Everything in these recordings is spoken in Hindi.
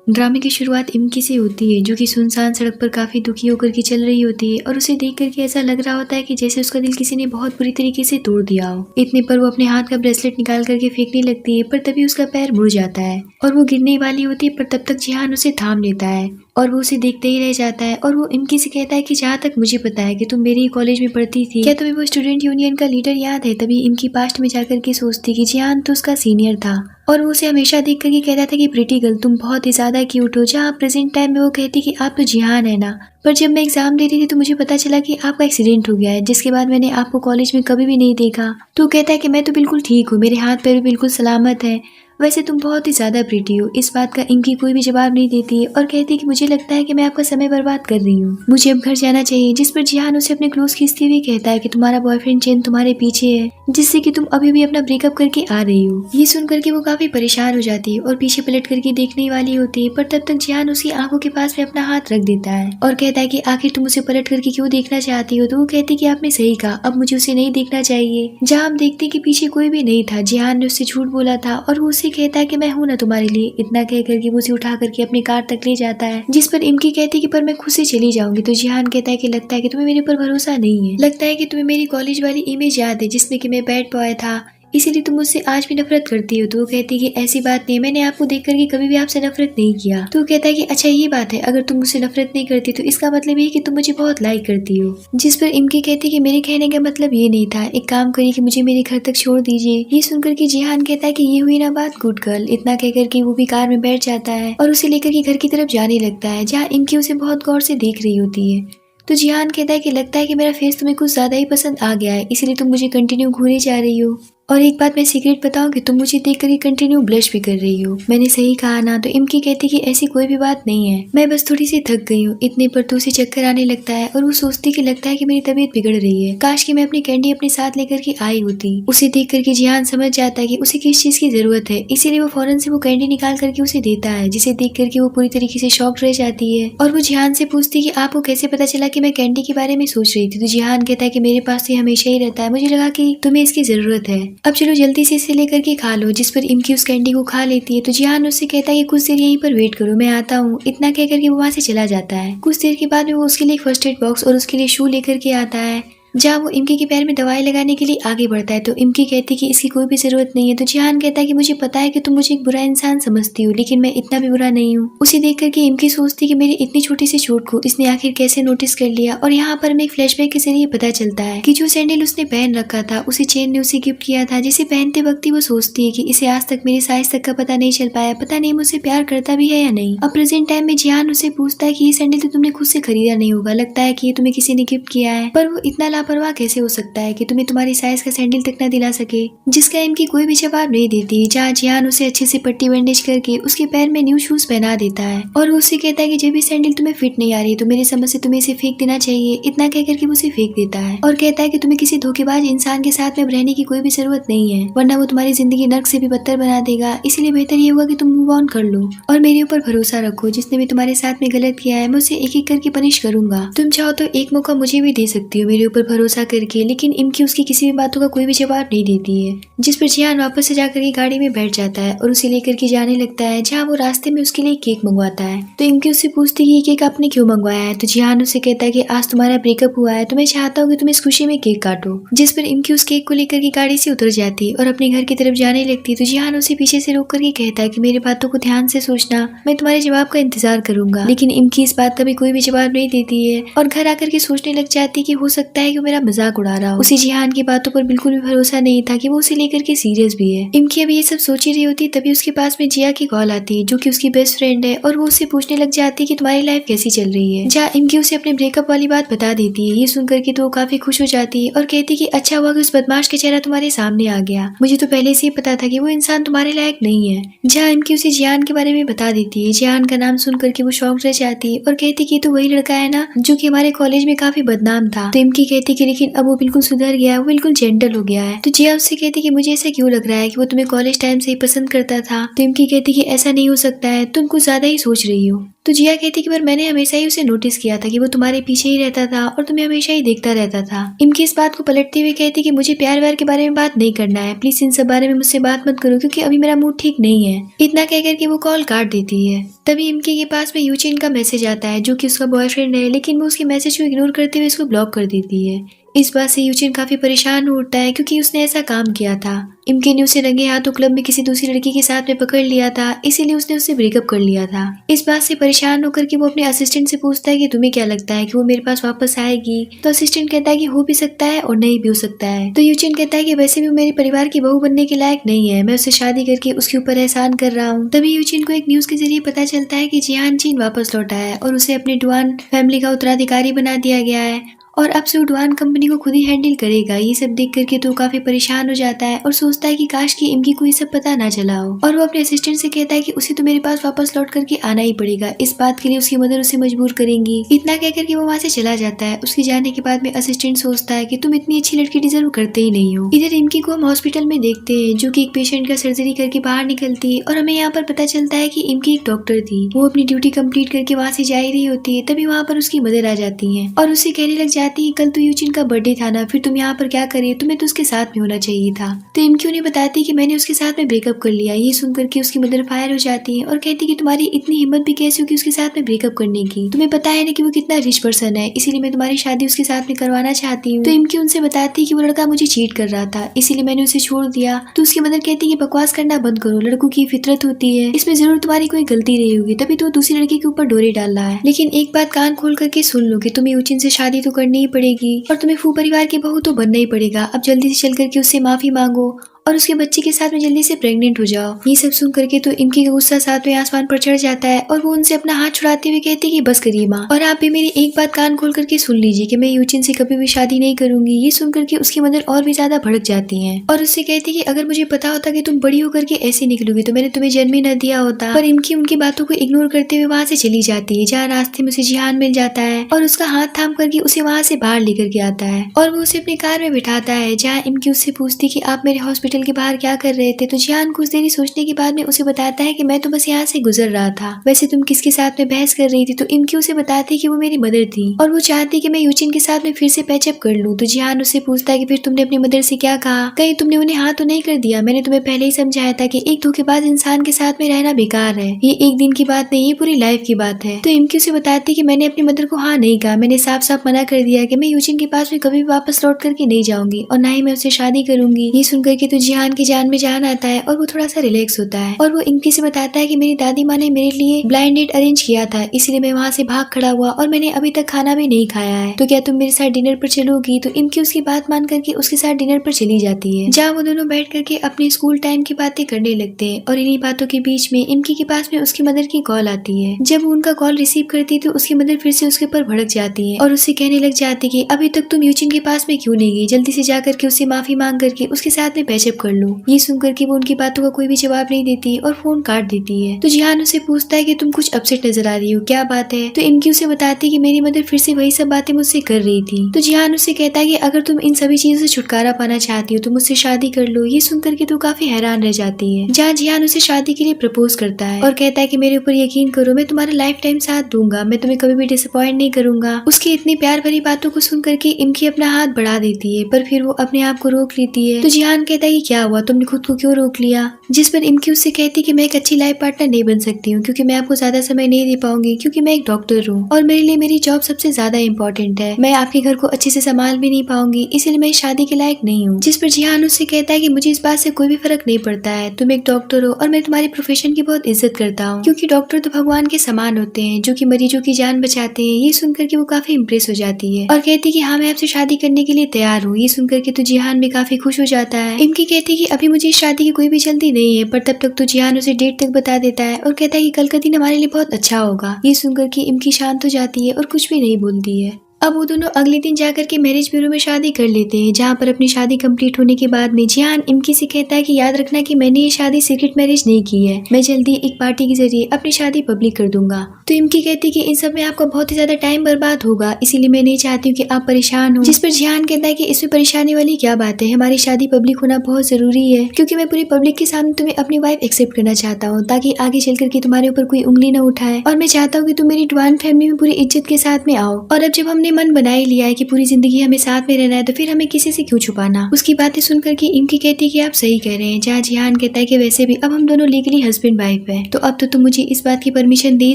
ड्रामे की शुरुआत इमकी से होती है, जो कि सुनसान सड़क पर काफी दुखी होकर के चल रही होती है और उसे देख करके ऐसा लग रहा होता है कि जैसे उसका दिल किसी ने बहुत बुरी तरीके से तोड़ दिया हो। इतने पर वो अपने हाथ का ब्रेसलेट निकाल करके फेंकने लगती है, पर तभी उसका पैर मुड़ जाता है और वो गिरने वाली होती है, पर तब तक जिहान उसे थाम लेता है और वो उसे देखते ही रह जाता है। और वो इमकी से कहता है कि जहाँ तक मुझे पता है कि तुम मेरे ही कॉलेज में पढ़ती थी, क्या तुम्हें वो स्टूडेंट यूनियन का लीडर याद है? तभी इमकी पास्ट में जाकर के सोचती कि जिहान तो उसका सीनियर था और वो उसे हमेशा देख करके कहता था कि प्रीटी गर्ल तुम बहुत ही ज्यादा क्यूट हो। जहाँ प्रेजेंट टाइम में वो कहती कि आप तो जिहान है ना, पर जब मैं एग्जाम दे रही थी तो मुझे पता चला कि आपका एक्सीडेंट हो गया है, जिसके बाद मैंने आपको कॉलेज में कभी भी नहीं देखा। तो कहता है कि मैं तो बिल्कुल ठीक हूँ, मेरे हाथ पैर भी बिल्कुल सलामत है, वैसे तुम बहुत ही ज्यादा प्रीटी हो। इस बात का इनकी कोई भी जवाब नहीं देती और कहती है कि मुझे लगता है कि मैं आपका समय बर्बाद कर रही हूँ, मुझे अब घर जाना चाहिए। जिस पर जिहान उसे अपने क्लोज खींचते हुए कहता है कि तुम्हारा बॉयफ्रेंड चेन तुम्हारे पीछे है, जिससे कि तुम अभी भी अपना ब्रेकअप करके आ रही हो। ये सुन करके वो काफी परेशान हो जाती है और पीछे पलट करके देखने वाली होती है, पर तब तक जिहान उसकी आंखों के पास में अपना हाथ रख देता है और कहता है कि आखिर तुम उसे पलट करके क्यों देखना चाहती हो? तो वो कहती कि आपने सही कहा, अब मुझे उसे नहीं देखना चाहिए। जहाँ हम देखते कि पीछे कोई भी नहीं था, जिहान ने उससे झूठ बोला था और वो उससे कहता है कि मैं हूँ ना तुम्हारे लिए। इतना कह करके वो उसे उठा करके अपनी कार तक ले जाता है, जिस पर इमकी कहती कि पर मैं खुद से चली जाऊंगी। तो जिहान कहता है कि लगता है कि तुम्हें मेरे पर भरोसा नहीं है, लगता है कि तुम्हें मेरी कॉलेज वाली इमेज याद है जिसमें कि मैं बैड बॉय था, इसीलिए तुम मुझसे आज भी नफरत करती हो। तो वो कहती है कि ऐसी बात नहीं, मैंने आपको देख करके कभी भी आपसे नफरत नहीं किया। तो वो कहता है कि अच्छा ये बात है, अगर तुम मुझसे नफरत नहीं करती तो इसका मतलब ये कि तुम मुझे बहुत लाइक करती हो। जिस पर इमकी कहती है कि मेरे कहने का मतलब ये नहीं था, एक काम करिए कि मुझे मेरे घर तक छोड़ दीजिए। ये सुनकर के जिहान कहता है कि ये हुई ना बात गुड गर्ल। इतना कहकर के वो भी कार में बैठ जाता है और उसे लेकर के घर की तरफ जाने लगता है, जहाँ इमकी उसे बहुत गौर से देख रही होती है। तो जिहान कहता है कि लगता है कि मेरा फेस तुम्हें कुछ ज्यादा ही पसंद आ गया है, इसलिए तुम मुझे कंटिन्यू घूरे जा रही हो। और एक बात मैं सीक्रेट बताऊं कि तुम मुझे देख कर कंटिन्यू ब्लश भी कर रही हो। मैंने सही कहा ना? तो इमकी कहती कि ऐसी कोई भी बात नहीं है, मैं बस थोड़ी सी थक गई हूँ। इतने पर तो उसे चक्कर आने लगता है और वो सोचती कि लगता है कि मेरी तबीयत बिगड़ रही है, काश कि मैं अपनी कैंडी अपने साथ लेकर के आई होती। उसे देख करके जिहान समझ जाता है कि उसे किस चीज की जरूरत है, इसीलिए वो फौरन से वो कैंडी निकाल करके उसे देता है, जिसे देख करके वो पूरी तरीके से शॉक रह जाती है। और वो जिहान से पूछती कि आपको कैसे पता चला कि मैं कैंडी के बारे में सोच रही थी? तो जिहान कहता है कि मेरे पास ये हमेशा ही रहता है, मुझे लगा कि तुम्हें इसकी जरूरत है, अब चलो जल्दी से इसे लेकर के खा लो। जिस पर इमकी उस कैंडी को खा लेती है। तो जिहान उससे कहता है कि कुछ देर यहीं पर वेट करो, मैं आता हूँ। इतना कह करके वो वहाँ से चला जाता है। कुछ देर के बाद में वो उसके लिए फर्स्ट एड बॉक्स और उसके लिए शू लेकर के आता है, जहाँ वो इमकी के पैर में दवाई लगाने के लिए आगे बढ़ता है। तो इमकी कहती है कि इसकी कोई भी जरूरत नहीं है। तो जिहान कहता है कि मुझे पता है कि तुम मुझे एक बुरा इंसान समझती हो, लेकिन मैं इतना भी बुरा नहीं हूँ। उसे देख करके इमकी सोचती कि मेरी इतनी छोटी सी चोट को इसने आखिर कैसे नोटिस कर लिया। और यहाँ पर हमें एक फ्लैशबैक के जरिए पता चलता है कि जो सैंडल उसने पहन रखा था उसे चेन ने उसे गिफ्ट किया था, जिसे पहनते वक्त ही वो सोचती है कि इसे आज तक मेरी साइज तक का पता नहीं चल पाया, पता नहीं मुझसे प्यार करता भी है या नहीं। अब प्रेजेंट टाइम में जिहान उससे पूछता है कि ये सैंडल तो तुमने खुद से खरीदा नहीं होगा, लगता है कि ये तुम्हें किसी ने गिफ्ट किया है। पर वो इतना लापरवाह कैसे हो सकता है कि तुम्हें तुम्हारी साइज का सैंडल तक न दिला सके, जिसका इनकी कोई भी जवाब नहीं देती। जहाँ जिहान उसे अच्छे से पट्टी बैंडेज करके उसके पैर में न्यू शूज पहना देता है और वो उससे कहता है कि जब भी सैंडल तुम्हें फिट नहीं आ रही तो मेरे समझ से तुम्हें इसे फेंक देना चाहिए। इतना कह करके वो उसे फेंक देता है और कहता है कि तुम्हें किसी धोखेबाज इंसान के साथ में रहने की कोई भी जरूरत नहीं है, वरना वो तुम्हारी जिंदगी नर्क से भी बदतर बना देगा। इसलिए बेहतर ये होगा कि तुम मूव ऑन कर लो और मेरे ऊपर भरोसा रखो। जिसने भी तुम्हारे साथ में गलत किया है मैं उसे एक एक करके पनिश करूंगा। तुम चाहो तो एक मौका मुझे भी दे सकती हो मेरे ऊपर भरोसा करके। लेकिन इमकी उसकी किसी भी बातों का कोई भी जवाब नहीं देती है, जिस पर जिहान वापस से जाकर के गाड़ी में बैठ जाता है और उसे लेकर के जाने लगता है, जहाँ वो रास्ते में उसके लिए केक मंगवाता है। तो इमकी उससे पूछती है ये केक आपने क्यों मंगवाया है? तो जिहान उसे कहता है कि आज तुम्हारा ब्रेकअप हुआ है तो मैं चाहता हूँ कि तुम इस खुशी में केक काटो। जिस पर इमकी उस केक को लेकर के गाड़ी से उतर जाती है और अपने घर की तरफ जाने लगती है। तो जिहान उसे पीछे से रोक करके कहता है कि मेरी बातों को ध्यान से सोचना, मैं तुम्हारे जवाब का इंतजार करूंगा। लेकिन इमकी इस बात का भी कोई भी जवाब नहीं देती है और घर आकर के सोचने लग जाती है कि हो सकता है कि वो मेरा मजाक उड़ा रहा हो। उसे जिहान की बातों पर बिल्कुल भी भरोसा नहीं था कि वो उसे लेकर के सीरियस भी है। इमकी अभी ये सब सोच ही रही होती तभी उसके पास में जिया की कॉल आती है, जो कि उसकी बेस्ट फ्रेंड है और वो उससे पूछने लग जाती है कि तुम्हारी लाइफ कैसी चल रही है। जहाँ इमकी उसे अपने ब्रेकअप वाली बात बता देती है। ये सुनकर के तो वो काफी खुश हो जाती है और कहती है कि अच्छा हुआ कि उस बदमाश का चेहरा तुम्हारे सामने आ गया, मुझे तो पहले से ही पता था कि वो इंसान तुम्हारे लायक नहीं है। जहाँ इमकी उसे जियान के बारे में बता देती है। जियान का नाम सुन करके वो शॉक रह जाती है और कहती कि तो वही लड़का है ना जो कि हमारे कॉलेज में काफी बदनाम था। तो इमकी कहती कि लेकिन अब वो बिल्कुल सुधर गया, वो बिल्कुल जेंटल हो गया है। तो जिया उससे कहती कि मुझे ऐसा क्यों लग रहा है कि वो तुम्हें कॉलेज टाइम से ही पसंद करता था। तो इमकी कहती कि ऐसा नहीं हो सकता है, तुम कुछ ज्यादा ही सोच रही हो। तो जिया कहती कि पर मैंने हमेशा ही उसे नोटिस किया था कि वो तुम्हारे पीछे ही रहता था और तुम्हें हमेशा ही देखता रहता था। इनकी इस बात को पलटते हुए कहती कि मुझे प्यार व्यार के बारे में बात नहीं करना है, प्लीज इन सब बारे में मुझसे बात मत करो क्योंकि अभी मेरा मूड ठीक नहीं है। इतना कहकर के वो कॉल काट देती है। तभी इमकी के पास में यूचिन का मैसेज आता है जो कि उसका बॉयफ्रेंड है, लेकिन वो उसके मैसेज को इग्नोर करते हुए इसको ब्लॉक कर देती है। इस बात से यूचिन काफी परेशान हो उठता है क्योंकि उसने ऐसा काम किया था। इमके ने उसे रंगे हाथों क्लब में किसी दूसरी लड़की के साथ में पकड़ लिया था, इसीलिए उसने उससे ब्रेकअप कर लिया था। इस बात से परेशान होकर के वो अपने असिस्टेंट से पूछता है कि तुम्हें क्या लगता है कि वो मेरे पास वापस आएगी। तो असिस्टेंट कहता है कि हो भी सकता है और नहीं भी हो सकता है। तो यूचिन कहता है कि वैसे भी मेरे परिवार की बहू बनने के लायक नहीं है, मैं उससे शादी करके उसके ऊपर एहसान कर रहा हूँ। तभी यूचिन को एक न्यूज के जरिए पता चलता है कि जिहान चीन वापस लौटा है और उसे अपने डुआन फैमिली का उत्तराधिकारी बना दिया गया है और अब से वो डुआन कंपनी को खुद ही हैंडल करेगा। ये सब देख करके तो काफी परेशान हो जाता है और सोचता है कि काश कि इमकी को ये सब पता ना चला हो। और वो अपने असिस्टेंट से कहता है कि उसे तो मेरे पास वापस लौट करके आना ही पड़ेगा, इस बात के लिए उसकी मदर उसे मजबूर करेंगी। इतना कह करके वो वहाँ से चला जाता है। उसके जाने के बाद में असिस्टेंट सोचता है कि तुम इतनी अच्छी लड़की डिजर्व करते ही नहीं हो। इधर इमकी को हम हॉस्पिटल में देखते हैं जो कि एक पेशेंट का सर्जरी करके बाहर निकलती है और हमें यहाँ पर पता चलता है कि इमकी एक डॉक्टर थी। वो अपनी ड्यूटी कंप्लीट करके वहाँ से जा ही रही होती है, तभी वहाँ पर उसकी मदर आ जाती है और उसे कहने लग जाती है कल तो यूचिन का बर्थडे था ना, फिर तुम यहाँ पर क्या कर रही हो, तुम्हें तो उसके साथ में होना चाहिए था। तो इमकी उन्हें बताती कि मैंने उसके साथ में ब्रेकअप कर लिया। ये सुन करके उसकी मदर फायर हो जाती है और कहती कि तुम्हारी इतनी हिम्मत भी कैसे होगी उसके साथ में ब्रेकअप करने की, तुम्हें पता है ना कि वो कितना रिच पर्सन है, इसीलिए मैं तुम्हारी शादी उसके साथ में करवाना चाहती हूँ। तो इमकी उनसे बताती कि वो लड़का मुझे चीट कर रहा था, इसीलिए मैंने उसे छोड़ दिया। तो उसकी मदर कहती कि बकवास करना बंद करो, लड़कों की फितरत होती है, इसमें जरूर तुम्हारी कोई गलती रही होगी, तभी तो दूसरी लड़की के ऊपर डोरी डाल रहा है। लेकिन एक बात कान खोल करके सुन लो कि तुम्हें यूचिन से शादी तो करनी ही पड़ेगी और तुम्हें फू परिवार की बहू तो बनना ही पड़ेगा। अब जल्दी से चल करके उससे माफी मांगो और उसके बच्चे के साथ में जल्दी से प्रेग्नेंट हो जाओ। ये सब सुन करके तो इनकी का गुस्सा साथ में आसमान पर चढ़ जाता है और वो उनसे अपना हाथ छुड़ाते हुए कहती कि बस करिए माँ, और आप भी मेरी एक बात कान खोल करके सुन लीजिए कि मैं यूचिन से कभी भी शादी नहीं करूंगी। ये सुन करके उसकी मदर और भी ज्यादा भड़क जाती है और उससे कहती कि अगर मुझे पता होता कि तुम बड़ी होकर के ऐसे निकलोगी तो मैंने तुम्हें जन्म ही न दिया होता। पर इनकी उनकी बातों को इग्नोर करते हुए वहाँ से चली जाती है, जहाँ रास्ते में उसे जिहान मिल जाता है और उसका हाथ थाम करके उसे वहाँ से बाहर लेकर के आता है और वो उसे अपनी कार में बिठाता है, जहाँ इनकी उससे पूछती कि आप मेरे हॉस्पिटल के बाहर क्या कर रहे थे। तो जिहान कुछ देरी सोचने के बाद में उसे बताता है कि मैं तो बस यहाँ से गुजर रहा था, वैसे तुम किसके साथ में बहस कर रही थी। तो इमकी उसे बताती कि वो मेरी मदर थी और वो चाहती कि मैं यूचिन के साथ में फिर से पैचअप कर लूं। तो जिहान उससे पूछता है कि फिर तुमने अपनी मदर से क्या कहा, कहीं तुमने उन्हें हाँ तो नहीं कर दिया। मैंने तुम्हें पहले ही समझाया था कि एक धोखेबाज इंसान के साथ में रहना बेकार है, ये एक दिन की बात नहीं, ये पूरी लाइफ की बात है। तो इमकी उसे बताती कि मैंने अपनी मदर को हाँ नहीं कहा, मैंने साफ साफ मना कर दिया कि मैं यूचिन के पास में कभी भी वापस लौट करके नहीं जाऊंगी और ना ही मैं उससे शादी करूंगी। ये सुनकर के तो जिहान की जान में जान आता है और वो थोड़ा सा रिलैक्स होता है और वो इमकी से बताता है कि मेरी दादी माँ ने मेरे लिए ब्लाइंड डेट अरेंज किया था, इसलिए मैं वहाँ से भाग खड़ा हुआ और मैंने अभी तक खाना भी नहीं खाया है, तो क्या तुम मेरे साथ डिनर पर चलोगी। तो इमकी उसकी बात मान करके उसके साथ डिनर पर चली जाती है, जहाँ वो दोनों बैठ करके अपने स्कूल टाइम की बातें करने लगते हैं। और इन्हीं बातों के बीच में इमकी के पास में उसकी मदर की कॉल आती है। जब वो उनका कॉल रिसीव करती तो उसकी मदर फिर से उसके ऊपर भड़क जाती है और उससे कहने लग जाती कि अभी तक तुम यूचिन के पास में क्यों नहीं गई, जल्दी से जाकर के उससे माफी मांग करके उसके साथ में पैचअप कर लो। ये सुनकर के वो उनकी बातों का कोई भी जवाब नहीं देती और फोन काट देती है। तो जिहान उसे पूछता है कि तुम कुछ अपसेट नजर आ रही हो, क्या बात है। तो इमकी उसे बताती कि मेरी मदर फिर से वही सब बातें मुझसे कर रही थी। तो जिहान उसे कहता है कि अगर तुम इन सभी चीजों से छुटकारा पाना चाहती हो तो मुझसे शादी कर लो। ये सुनकर के तो काफी हैरान रह जाती है, जहाँ जिहान उसे शादी के लिए प्रपोज करता है और कहता है कि मेरे ऊपर यकीन करो, मैं तुम्हारा लाइफ टाइम साथ दूंगा, मैं तुम्हें कभी भी डिसअपॉइंट नहीं करूंगा। उसकी इतनी प्यार भरी बातों को सुन करके इमकी अपना हाथ बढ़ा देती है, पर फिर वो अपने आप को रोक लेती है। तो जिहान कहता है कि क्या हुआ, तुमने खुद को क्यों रोक लिया। जिस पर इमकी उससे कहती कि मैं एक अच्छी लाइफ पार्टनर नहीं बन सकती हूँ क्योंकि मैं आपको ज्यादा समय नहीं दे पाऊंगी, क्योंकि मैं एक डॉक्टर हूँ और मेरे लिए मेरी जॉब सबसे ज्यादा इम्पोर्टेंट है। मैं आपके घर को अच्छे से संभाल भी नहीं पाऊंगी, इसीलिए मैं इस शादी के लायक नहीं हूँ। जिस पर जिहान उससे कहता है कि मुझे इस बात से कोई भी फर्क नहीं पड़ता है, तुम एक डॉक्टर हो और मैं तुम्हारे प्रोफेशन की बहुत इज्जत करता हूँ, क्योंकि डॉक्टर तो भगवान के समान होते हैं जो कि मरीजों की जान बचाते हैं। ये सुनकर के वो काफी इम्प्रेस हो जाती है और कहती कि हाँ मैं आपसे शादी करने के लिए तैयार हूँ। ये सुनकर के तो जिहान भी काफी खुश हो जाता है। इमकी कहती कि अभी मुझे इस शादी की कोई भी जल्दी नहीं है, पर तब तक तो जिहान उसे डेट तक बता देता है और कहता है कि कल का दिन हमारे लिए बहुत अच्छा होगा। ये सुनकर के इमकी शांत हो जाती है और कुछ भी नहीं बोलती है। अब वो दोनों अगले दिन जाकर के मैरिज ब्यूरो में शादी कर लेते हैं, जहाँ पर अपनी शादी कंप्लीट होने के बाद में जिहान इमकी से कहता है कि याद रखना कि मैंने ये शादी सीक्रेट मैरिज नहीं की है, मैं जल्दी एक पार्टी के जरिए अपनी शादी पब्लिक कर दूंगा। तो इमकी कहती है कि इन सब में आपका बहुत ही ज्यादा टाइम बर्बाद होगा, इसीलिए मैं नहीं चाहती हूँ कि आप परेशान हो। जिस पर जिहान कहता है कि इसमें परेशानी वाली क्या बात है, हमारी शादी पब्लिक होना बहुत जरूरी है, क्योंकि मैं पूरी पब्लिक के सामने तुम्हें अपनी वाइफ एक्सेप्ट करना चाहता हूँ, ताकि आगे चल करके तुम्हारे ऊपर कोई उंगली न उठाए, और मैं चाहता हूँ कि तुम मेरी डुआन फैमिली में पूरी इज्जत के साथ में आओ। और अब जब हमने मन बना ही लिया है कि पूरी जिंदगी हमें साथ में रहना है, तो फिर हमें किसी से क्यों छुपाना। उसकी बातें सुनकर के इमकी कहती है कि आप सही कह रहे हैं। जहाँ जिहान कहता है कि वैसे भी अब हम दोनों लीगली हस्बैंड वाइफ है, तो अब तो तुम मुझे इस बात की परमिशन दे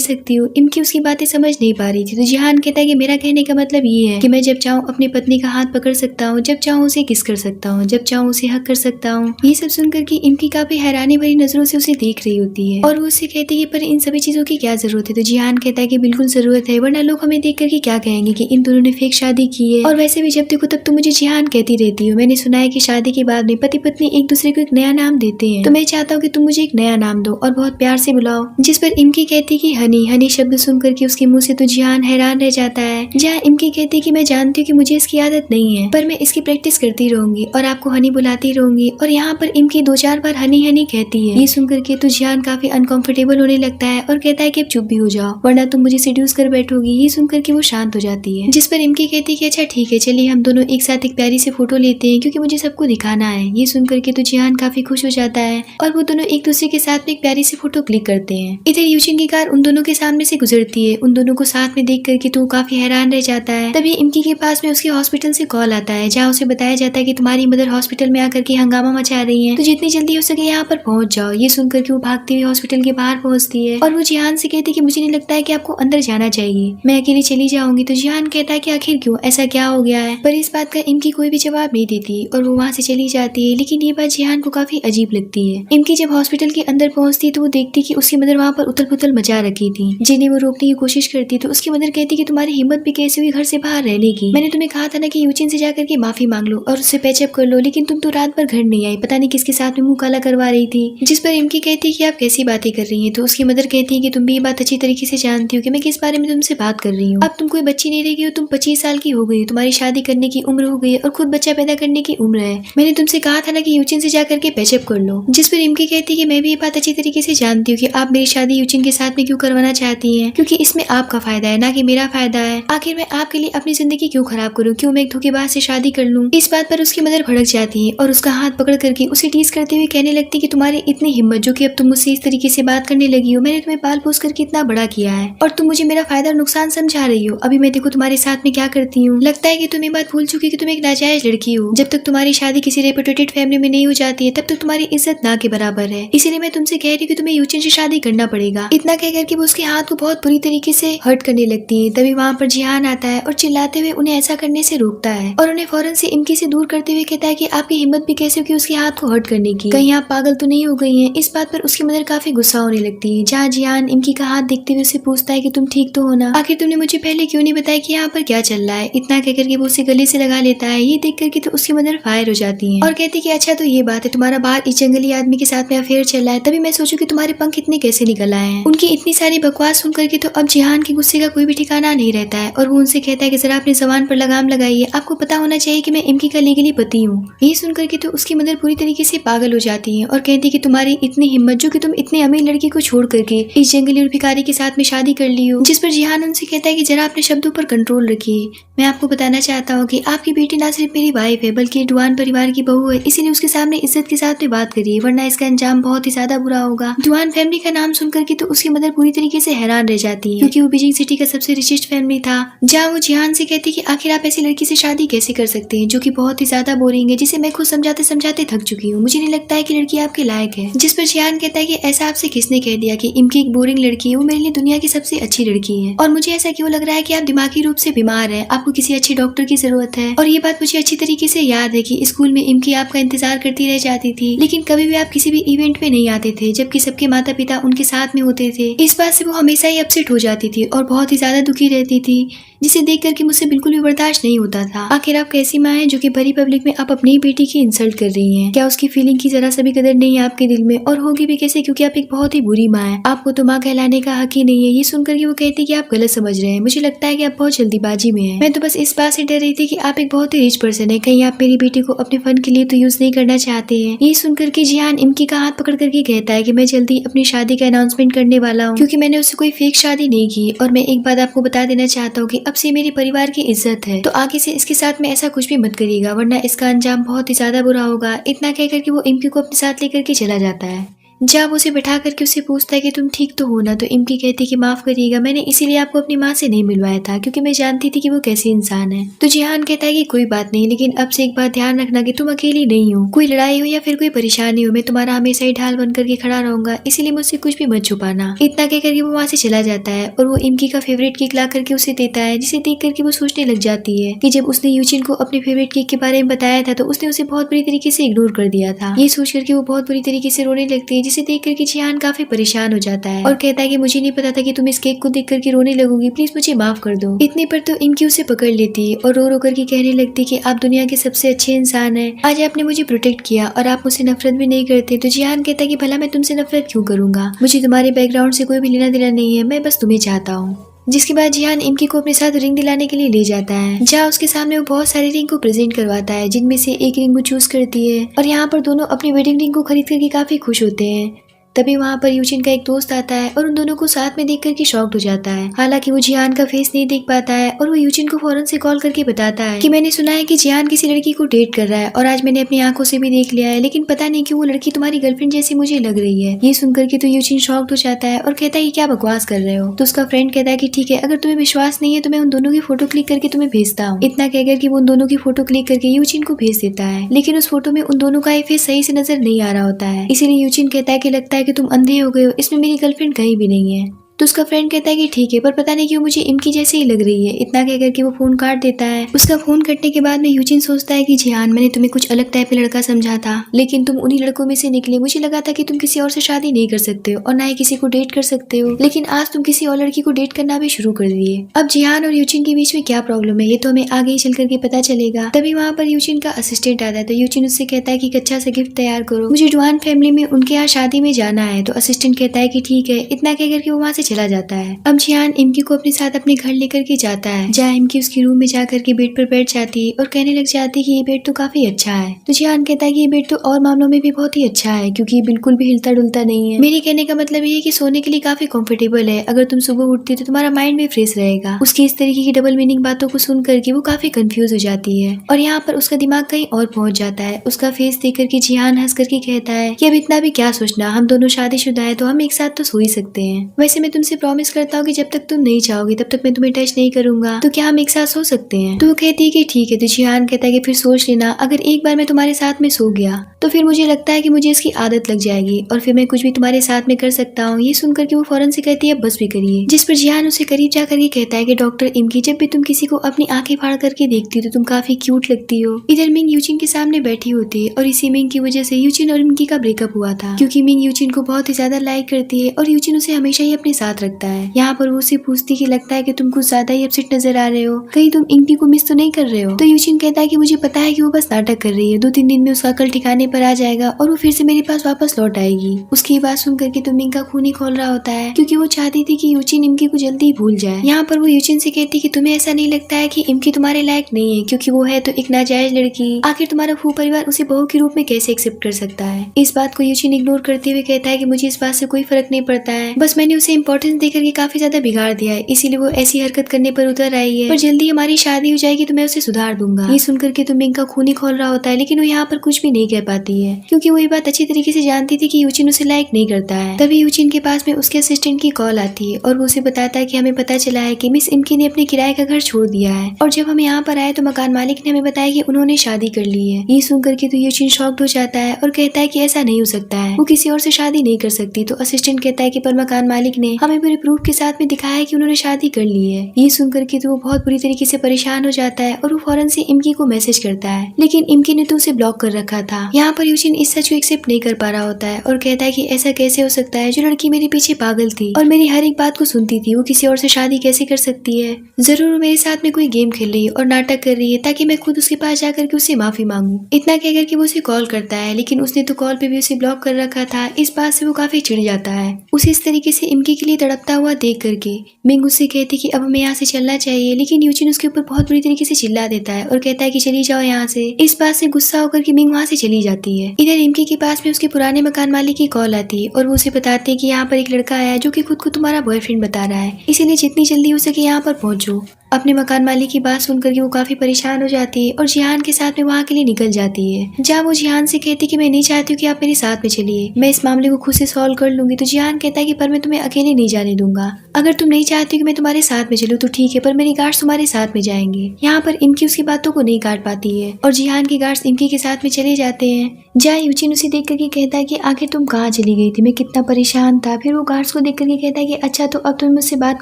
सकती हो। इमकी उसकी बातें समझ नहीं पा रही थी, तो जिहान कहता है कि मेरा कहने का मतलब ये है कि मैं जब चाहूँ अपनी पत्नी का हाथ पकड़ सकता हूँ, जब चाहूँ उसे किस कर सकता हूँ, जब चाहूँ उसे हक कर सकता हूँ। ये सब सुनकर के इमकी काफी हैरानी भरी नजरों से उसे देख रही होती है, और वो उससे कहती है पर इन सभी चीजों की क्या जरूरत है। तो जिहान कहता है कि बिल्कुल जरूरत है, वरना लोग हमें देख करके क्या कहेंगे कि इन दोनों ने फेक शादी की है, और वैसे भी जब देखो तब तुम मुझे जिहान कहती रहती हो। मैंने सुना है कि शादी के बाद में पति पत्नी एक दूसरे को एक नया नाम देते हैं, तो मैं चाहता हूँ कि तुम मुझे एक नया नाम दो और बहुत प्यार से बुलाओ। जिस पर इमकी कहती कि हनी। हनी शब्द सुनकर के उसके मुंह से तो जिहान हैरान रह जाता है। जहाँ इमकी कहती कि मैं जानती हूँ कि मुझे इसकी आदत नहीं है, पर मैं इसकी प्रैक्टिस करती रहूंगी और आपको हनी बुलाती रहूंगी। और यहाँ पर इमकी 2-4 बार हनी हनी कहती है। ये सुनकर के तो जिहान काफी अनकंफर्टेबल होने लगता है और कहता है कि अब चुप भी हो जाओ, वरना तुम मुझे सेड्यूस कर बैठोगी। ये सुनकर के वो शांत हो जाती है। जिस पर इमकी कहती कि अच्छा ठीक है, चलिए हम दोनों एक साथ एक प्यारी सी फोटो लेते हैं, क्योंकि मुझे सबको दिखाना है। ये सुनकर के तो जिहान काफी खुश हो जाता है और वो दोनों एक दूसरे के साथ में एक प्यारी सी फोटो क्लिक करते हैं। इधर यूचिन की कार उन दोनों के सामने से गुजरती है। उन दोनों को साथ में देख करके तो काफी हैरान रह जाता है। तभी इमकी के पास में उसके हॉस्पिटल से कॉल आता है, जहाँ उसे बताया जाता है कि तुम्हारी मदर हॉस्पिटल में आकर के हंगामा मचा रही है, तो जितनी जल्दी हो सके यहाँ पर पहुंच जाओ। ये सुनकर के वो भागती हुई हॉस्पिटल के बाहर पहुंचती है और वो जिहान से कहती है कि मुझे नहीं लगता है कि आपको अंदर जाना चाहिए, मैं अकेली चली जाऊंगी। तो जिहान कहता है कि आखिर क्यों, ऐसा क्या हो गया है। पर इस बात का इमकी कोई भी जवाब नहीं देती और वो वहाँ से चली जाती है। लेकिन ये बात जिहान को काफी अजीब लगती है। इमकी जब हॉस्पिटल के अंदर पहुंचती है तो वो देखती कि उसकी मदर वहाँ पर उथल पुथल मचा रखी थी, जिन्हें वो रोकने की कोशिश करती। तो उसकी मदर कहती कि तुम्हारी हिम्मत भी कैसे हुई घर से बाहर रहने की, मैंने तुम्हें कहा था ना कि यूचिन से जाकर के माफी मांग लो और उससे पैचअप कर लो, लेकिन तुम तो रात भर घर नहीं आई, पता नहीं किसके साथ में मुंह काला करवा रही थी। जिस पर इमकी कहती है कि आप कैसी बातें कर रही हैं। तो उसकी मदर कहती है कि तुम भी ये बात अच्छी तरीके से जानती हो कि मैं किस बारे में तुमसे बात कर रही हूँ। अब तुम कोई बच्ची नहीं रह गई हो, तुम 25 साल की हो गई, तुम्हारी शादी करने की उम्र हो गई और खुद बच्चा पैदा करने की उम्र है। मैंने तुमसे कहा था ना कि यूचिन से जाकर के पैचअप कर लो। जिस पर इमकी कहती है कि मैं भी ये बात अच्छी तरीके से जानती हूँ कि आप मेरी शादी यूचिन के साथ में क्यों करवाना चाहती हैं, क्योंकि इसमें आपका फायदा है ना कि मेरा फायदा है। आखिर मैं आपके लिए अपनी जिंदगी क्यों खराब करूँ, क्यों मैं एक धोखेबाज से शादी कर लूँ। इस बात पर उसकी मदर भड़क जाती है और उसका हाथ पकड़ करके उसे टीज करते हुए कहने लगती कि तुम्हारी इतनी हिम्मत जो कि अब तुम मुझसे इस तरीके से बात करने लगी हो। मैंने तुम्हें पाल पोस करके इतना बड़ा किया है और तुम मुझे मेरा फायदा और नुकसान समझा रही हो। अभी मैं देखो तुम्हारे साथ में क्या करती हूँ। लगता है कि तुम ये बात भूल चुकी कि तुम एक नाजायज लड़की हो। जब तक तुम्हारी शादी किसी रेपुटेटेड फैमिली में नहीं हो जाती है तब तक तुम्हारी इज्जत ना के बराबर है। इसीलिए मैं तुमसे कह रही हूँ कि तुम्हें यूचिन से शादी करना पड़ेगा। इतना कह करके वो उसके हाथ को बहुत बुरी तरीके से हर्ट करने लगती है। तभी वहाँ पर जिहान आता है और चिल्लाते हुए उन्हें ऐसा करने से रोकता है और उन्हें फौरन से इमकी से दूर करते हुए कहता है कि आपकी हिम्मत भी कैसे होगी उसके हाथ को हर्ट करने की, कहीं आप पागल तो नहीं हो गई हैं। इस बात पर उसकी मदर काफी गुस्सा होने लगती है। जहाँ जिहान इमकी का हाथ देखते हुए उसे पूछता है कि तुम ठीक तो हो ना, आखिर तुमने मुझे पहले क्यों नहीं बताया कि यहाँ पर क्या चल रहा है। इतना कह करके वो उसे गले से लगा लेता है। ये देख करके तो उसकी मदर फायर हो जाती है और कहती कि अच्छा तो ये बात है, तुम्हारा बाहर इस जंगली आदमी के साथ में अफेयर चल रहा है, तभी मैं सोचू कि तुम्हारे पंख इतने कैसे निकल आए हैं। उनकी इतनी सारी बकवास सुन करके तो अब जिहान के गुस्से का कोई भी ठिकाना नहीं रहता है और वो उनसे कहता है कि जरा अपनी जबान पर लगाम लगाइए, आपको पता होना चाहिए कि मैं इमकी का लीगली पति हूँ। ये सुन करके तो उसकी मदर पूरी तरीके से पागल हो जाती है और कहती कि तुम्हारी इतनी हिम्मत जो कि तुम इतने अमीर लड़की को छोड़ करके इस जंगली और भिखारी के साथ में शादी कर ली हो। जिस पर जिहान उनसे कहता है कि जरा अपने शब्दों पर कंट्रोल रखिए। मैं आपको बताना चाहता हूँ कि आपकी बेटी ना सिर्फ मेरी वाइफ है बल्कि डुआन परिवार की बहू है, इसीलिए उसके सामने इज्जत के साथ में बात करिए, वरना इसका अंजाम बहुत ही ज्यादा बुरा होगा। डुआन फैमिली का नाम सुनकर के तो उसकी मदर पूरी तरीके से हैरान रह जाती है, क्योंकि वो बीजिंग सिटी का सबसे रिचेस्ट फैमिली था। जहाँ वो जिहान से कहती कि आखिर आप ऐसी लड़की से शादी कैसे कर सकते हैं जो कि बहुत ही ज्यादा बोरिंग है, जिसे मैं खुद समझाते समझाते थक चुकी हूँ। मुझे नहीं लगता है कि लड़की आपके लायक है। जिस पर जिहान कहता है कि ऐसा आपसे किसने कह दिया कि इमकी एक बोरिंग लड़की है, वो मेरे लिए दुनिया की सबसे अच्छी लड़की है। और मुझे ऐसा क्यों लग रहा है कि आप दिमागी रूप से बीमार हैं, आपको किसी अच्छे डॉक्टर की जरूरत है। और ये बात मुझे अच्छी तरीके से याद है कि स्कूल में इमकी आपका इंतजार करती रह जाती थी, लेकिन कभी भी आप किसी भी इवेंट में नहीं आते थे जबकि सबके माता पिता उनके साथ में होते थे। इस बात से वो हमेशा ही अपसेट हो जाती थी और बहुत ही ज्यादा दुखी रहती थी। जिसे देख करके मुझसे बिल्कुल भी बर्दाश्त नहीं होता था। आखिर आप कैसी माँ हैं जो कि भरी पब्लिक में आप अपनी बेटी की इंसल्ट कर रही हैं? क्या उसकी फीलिंग की जरा सा भी कदर नहीं है आपके दिल में? और होगी भी कैसे, क्योंकि आप एक बहुत ही बुरी माँ है। आपको तो माँ कहलाने का हक ही नहीं है। ये सुनकर के वो कहती कि आप गलत समझ रहे हैं। मुझे लगता है कि आप बहुत जल्दीबाजी में हैं। मैं तो बस इस बात से डर रही थी कि आप एक बहुत ही रिच पर्सन है, कहीं आप मेरी बेटी को अपने फन के लिए तो यूज नहीं करना चाहते हैं। ये सुनकर के जिहान इमकी का हाथ पकड़ करके कहता है कि मैं जल्दी अपनी शादी का अनाउंसमेंट करने वाला हूँ, क्योंकि मैंने उससे कोई फेक शादी नहीं की। और मैं एक बात आपको बता देना चाहता हूँ कि अब से मेरे परिवार की इज्जत है, तो आगे से इसके साथ में ऐसा कुछ भी मत करिएगा, वरना इसका अंजाम बहुत ही ज्यादा बुरा होगा। इतना कहकर के वो इमकी को अपने साथ लेकर के चला जाता है। जब उसे बैठा करके उससे पूछता है कि तुम ठीक तो हो ना, तो इमकी कहती कि माफ करिएगा, मैंने इसीलिए आपको अपनी माँ से नहीं मिलवाया था, क्योंकि मैं जानती थी कि वो कैसी इंसान है। तो जिहान कहता है कि कोई बात नहीं, लेकिन अब से एक बात ध्यान रखना कि तुम अकेली नहीं हो। कोई लड़ाई हो या फिर कोई परेशानी हो, मैं तुम्हारा हमेशा ही ढाल बन करके खड़ा रहूंगा, इसीलिए मुझसे कुछ भी मत छुपाना। इतना कह करके वो वहाँ से चला जाता है और वो इमकी का फेवरेट केक ला करके उसे देता है, जिसे देख करके वो सोचने लग जाती है कि जब उसने यूजिन को अपने फेवरेट केक के बारे में बताया था तो उसने उसे बहुत बुरी तरीके से इग्नोर कर दिया था। ये सोच करके वो बहुत बुरी तरीके से रोने लगती है, जिसे देख करके जिहान काफी परेशान हो जाता है और कहता है कि मुझे नहीं पता था कि तुम इस केक को देख करके रोने लगोगी, प्लीज मुझे माफ कर दो। इतने पर तो इमकी उसे पकड़ लेती है और रो रो करके कहने लगती कि आप दुनिया के सबसे अच्छे इंसान हैं, आज आपने मुझे प्रोटेक्ट किया और आप मुझसे नफरत भी नहीं करते। तो जिहान कहता है कि भला मैं तुमसे नफरत क्यों करूंगा, मुझे तुम्हारे बैकग्राउंड से कोई भी लेना देना नहीं है, मैं बस तुम्हें चाहता हूँ। जिसके बाद जिहान इमकी को अपने साथ रिंग दिलाने के लिए ले जाता है, जहाँ उसके सामने वो बहुत सारी रिंग को प्रेजेंट करवाता है, जिनमें से एक रिंग वो चूज करती है और यहाँ पर दोनों अपनी वेडिंग रिंग को खरीद करके काफी खुश होते हैं। तभी वहाँ पर यूजिन का एक दोस्त आता है और उन दोनों को साथ में देख करके शॉक्ड हो जाता है। हालांकि वो जिहान का फेस नहीं देख पाता है और वो यूजिन को फौरन से कॉल करके बताता है कि मैंने सुना है कि जिहान किसी लड़की को डेट कर रहा है और आज मैंने अपनी आंखों से भी देख लिया है, लेकिन पता नहीं क्यों वो लड़की तुम्हारी गर्लफ्रेंड जैसी मुझे लग रही है। ये सुनकर के तो यूजिन शॉक्ड हो जाता है और कहता है कि क्या बकवास कर रहे हो। तो उसका फ्रेंड कहता है कि ठीक है, अगर तुम्हें विश्वास नहीं है तो मैं उन दोनों की फोटो क्लिक करके तुम्हें भेजता हूँ। इतना कहकर कि वो उन दोनों की फोटो क्लिक करके यूजिन को भेज देता है, लेकिन उस फोटो में उन दोनों का फेस सही से नजर नहीं आ रहा होता है। इसीलिए यूजिन कहता है कि लगता है कि तुम अंधे हो गए, इसमें मेरी गर्लफ्रेंड कहीं भी नहीं है। तो उसका फ्रेंड कहता है कि ठीक है, पर पता नहीं क्यों मुझे इमकी जैसे ही लग रही है। इतना कहकर के वो फोन काट देता है। उसका फोन कटने के बाद में यूजिन सोचता है कि जिहान, मैंने तुम्हें कुछ अलग टाइप का लड़का समझा था, लेकिन तुम उन्हीं लड़कों में से निकले। मुझे लगा था कि तुम किसी और से शादी नहीं कर सकते हो और ना ही किसी को डेट कर सकते हो, लेकिन आज तुम किसी और लड़की को डेट करना भी शुरू कर दिए। अब जिहान और यूजिन के बीच में क्या प्रॉब्लम है ये तो हमें आगे ही चल करके पता चलेगा। तभी वहाँ पर यूजिन का असिस्टेंट आता है, तो यूजिन उससे कहता है कि अच्छा सा गिफ्ट तैयार करो, मुझे डुआन फैमिली में उनके यहाँ शादी में जाना है। तो असिस्टेंट कहता है कि ठीक है। इतना कहकर के वो वहाँ से चला जाता है। अब जिहान इमकी को अपने साथ अपने घर लेकर के जाता है, जहाँ इमकी उसके रूम में जाकर के बेड पर बैठ जाती है और कहने लग जाती है कि ये बेड तो काफी अच्छा है। तो जिहान कहता है कि ये बेड तो और मामलों में भी बहुत ही अच्छा है, क्योंकि ये बिल्कुल भी हिलता डुलता नहीं है। मेरे कहने का मतलब ये है कि सोने के लिए काफी कंफर्टेबल है। अगर तुम सुबह उठती तो तुम्हारा माइंड भी फ्रेश रहेगा। उसकी इस तरीके की डबल मीनिंग बातों को सुन करके वो काफी कंफ्यूज हो जाती है और यहाँ पर उसका दिमाग कहीं और पहुंच जाता है। उसका फेस देख करके जिहान हंस करके कहता है कि अब इतना भी क्या सोचना, हम दोनों शादीशुदा है तो हम एक साथ तो सो ही सकते हैं। वैसे मैं तुमसे प्रॉमिस करता हूँ कि जब तक तुम नहीं चाहोगी तब तक मैं तुम्हें टच नहीं करूंगा, तो क्या हम एक साथ सो सकते हैं? तो वो कहती है कि ठीक है। तो जिहान कहता है कि फिर सोच लेना, अगर एक बार मैं तुम्हारे साथ में सो गया तो फिर मुझे लगता है कि मुझे इसकी आदत लग जाएगी और फिर मैं कुछ भी तुम्हारे साथ में कर सकता हूँ। ये सुनकर के वो फौरन से कहती है बस भी करिए। जिस पर जिहान उसे करीब जाकर के कहता है कि डॉक्टर इमकी, जब भी तुम किसी को अपनी आंखें फाड़ करके देखती हो तो तुम काफी क्यूट लगती हो। इधर मिंग यूजिन के सामने बैठी होती है और इसी मिंग की वजह से यूजिन और इमकी का ब्रेकअप हुआ था, क्योंकि मिंग यूजिन को बहुत ही ज्यादा लाइक करती है और यूजिन उसे हमेशा ही अपने साथ रखता है। यहाँ पर वो उसे पूछती कि लगता है कि तुम कुछ ज्यादा ही अपसेट नजर आ रहे हो, कहीं तुम इमकी को मिस तो नहीं कर रहे हो? तो यूजिन कहता है कि मुझे पता है कि वो बस नाटक कर रही है, 2-3 दिन में उसका अकल ठिकाने पर आ जाएगा और वो फिर से मेरे पास वापस लौट आएगी। उसकी बात सुन करके तो मिंग का खून ही खोल रहा होता है, क्योंकि वो चाहती थी कि यूजिन इमकी को जल्दी ही भूल जाए। यहाँ पर वो यूजिन से कहती कि तुम्हें ऐसा नहीं लगता है कि इमकी तुम्हारे लायक नहीं है, क्योंकि वो है तो एक नाजायज लड़की, आखिर तुम्हारा फू परिवार उसे बहू के रूप में कैसे एक्सेप्ट कर सकता है? इस बात को यूजिन इग्नोर करते हुए कहता है कि मुझे इस बात से कोई फर्क नहीं पड़ता है, बस मैंने उसे इंपॉर्टेंस देकर के काफी ज्यादा बिगाड़ दिया है, इसीलिए वो ऐसी हरकत करने पर उतर आई है, पर जल्दी हमारी शादी हो जाएगी तो मैं उसे सुधार दूंगा। ये सुनकर के तो मिंग का खून ही खोल रहा होता है, लेकिन वो यहाँ पर कुछ भी नहीं कह पाती है, क्योंकि वो ये बात अच्छी तरीके से जानती थी कि यूजिन उसे लायक नहीं करता है। तभी यूजिन के पास में उसके असिस्टेंट की कॉल आती है और वो उसे बताता है कि हमें पता चला है कि मिस इमकी ने अपने किराए का घर छोड़ दिया है और जब हम यहाँ पर आए तो मकान मालिक ने हमें बताया कि उन्होंने शादी कर ली है। ये सुनकर के तो यूजिन शॉक्ड हो जाता है और कहता है कि ऐसा नहीं हो सकता है, वो किसी और से शादी नहीं कर सकती। तो असिस्टेंट कहता है कि पर मकान मालिक ने हमें पूरे प्रूफ के साथ में दिखाया है कि उन्होंने शादी कर ली है। ये सुनकर के तो वो बहुत बुरी तरीके से परेशान हो जाता है और वो फौरन से इमकी को मैसेज करता है, लेकिन इमकी ने तो उसे ब्लॉक कर रखा था। यहाँ यहाँ पर यूजिन इस सच को एक्सेप्ट नहीं कर पा रहा होता है और कहता है कि ऐसा कैसे हो सकता है, जो लड़की मेरे पीछे पागल थी और मेरी हर एक बात को सुनती थी, वो किसी और से शादी कैसे कर सकती है। जरूर मेरे साथ में कोई गेम खेल रही है और नाटक कर रही है ताकि मैं खुद उसके पास जाकर के उससे माफी मांगू। इतना कहकर के वो उसे कॉल करता है, लेकिन उसने तो कॉल पे भी उसे ब्लॉक कर रखा था। इस बात से वो काफी चिढ़ जाता है। उसे इस तरीके से इमकी के लिए तड़पता हुआ देख करके मिंग उससे कहती कि अब हमें यहाँ से चलना चाहिए, लेकिन यूजिन उसके ऊपर बहुत बुरी तरीके से चिल्ला देता है और कहता है कि चली जाओ यहाँ से। इस बात से गुस्सा होकर के मिंग वहाँ से चली जाती है। इधर इमकी के पास में उसके पुराने मकान मालिक की कॉल आती है और वो उसे बताते हैं कि यहाँ पर एक लड़का आया है जो कि खुद को तुम्हारा बॉयफ्रेंड बता रहा है, इसीलिए जितनी जल्दी हो सके यहाँ पर पहुंचो। अपने मकान मालिक की बात सुनकर के वो काफी परेशान हो जाती है और जिहान के साथ में वहाँ के लिए निकल जाती है। जहाँ वो जिहान से कहती कि मैं नहीं चाहती हूँ कि आप मेरे साथ में चलिए, मैं इस मामले को खुद से सॉल्व कर लूंगी। तो जिहान कहता है कि पर मैं तुम्हें अकेले नहीं जाने दूंगा। अगर तुम नहीं चाहती कि मैं तुम्हारे साथ में चलूँ तो ठीक है, पर मेरे गार्ड्स तुम्हारे साथ में जाएंगे। यहाँ पर इमकी उसकी बातों को नहीं काट पाती है और जिहान के गार्ड्स इमकी के साथ में चले जाते हैं। जहाँ यूजिन उसे देख करके कहता है कि आखिर तुम कहाँ चली गई थी, मैं कितना परेशान था। फिर वो गार्ड्स को देख करके कहता है कि अच्छा, तो अब तुम्हें मुझसे बात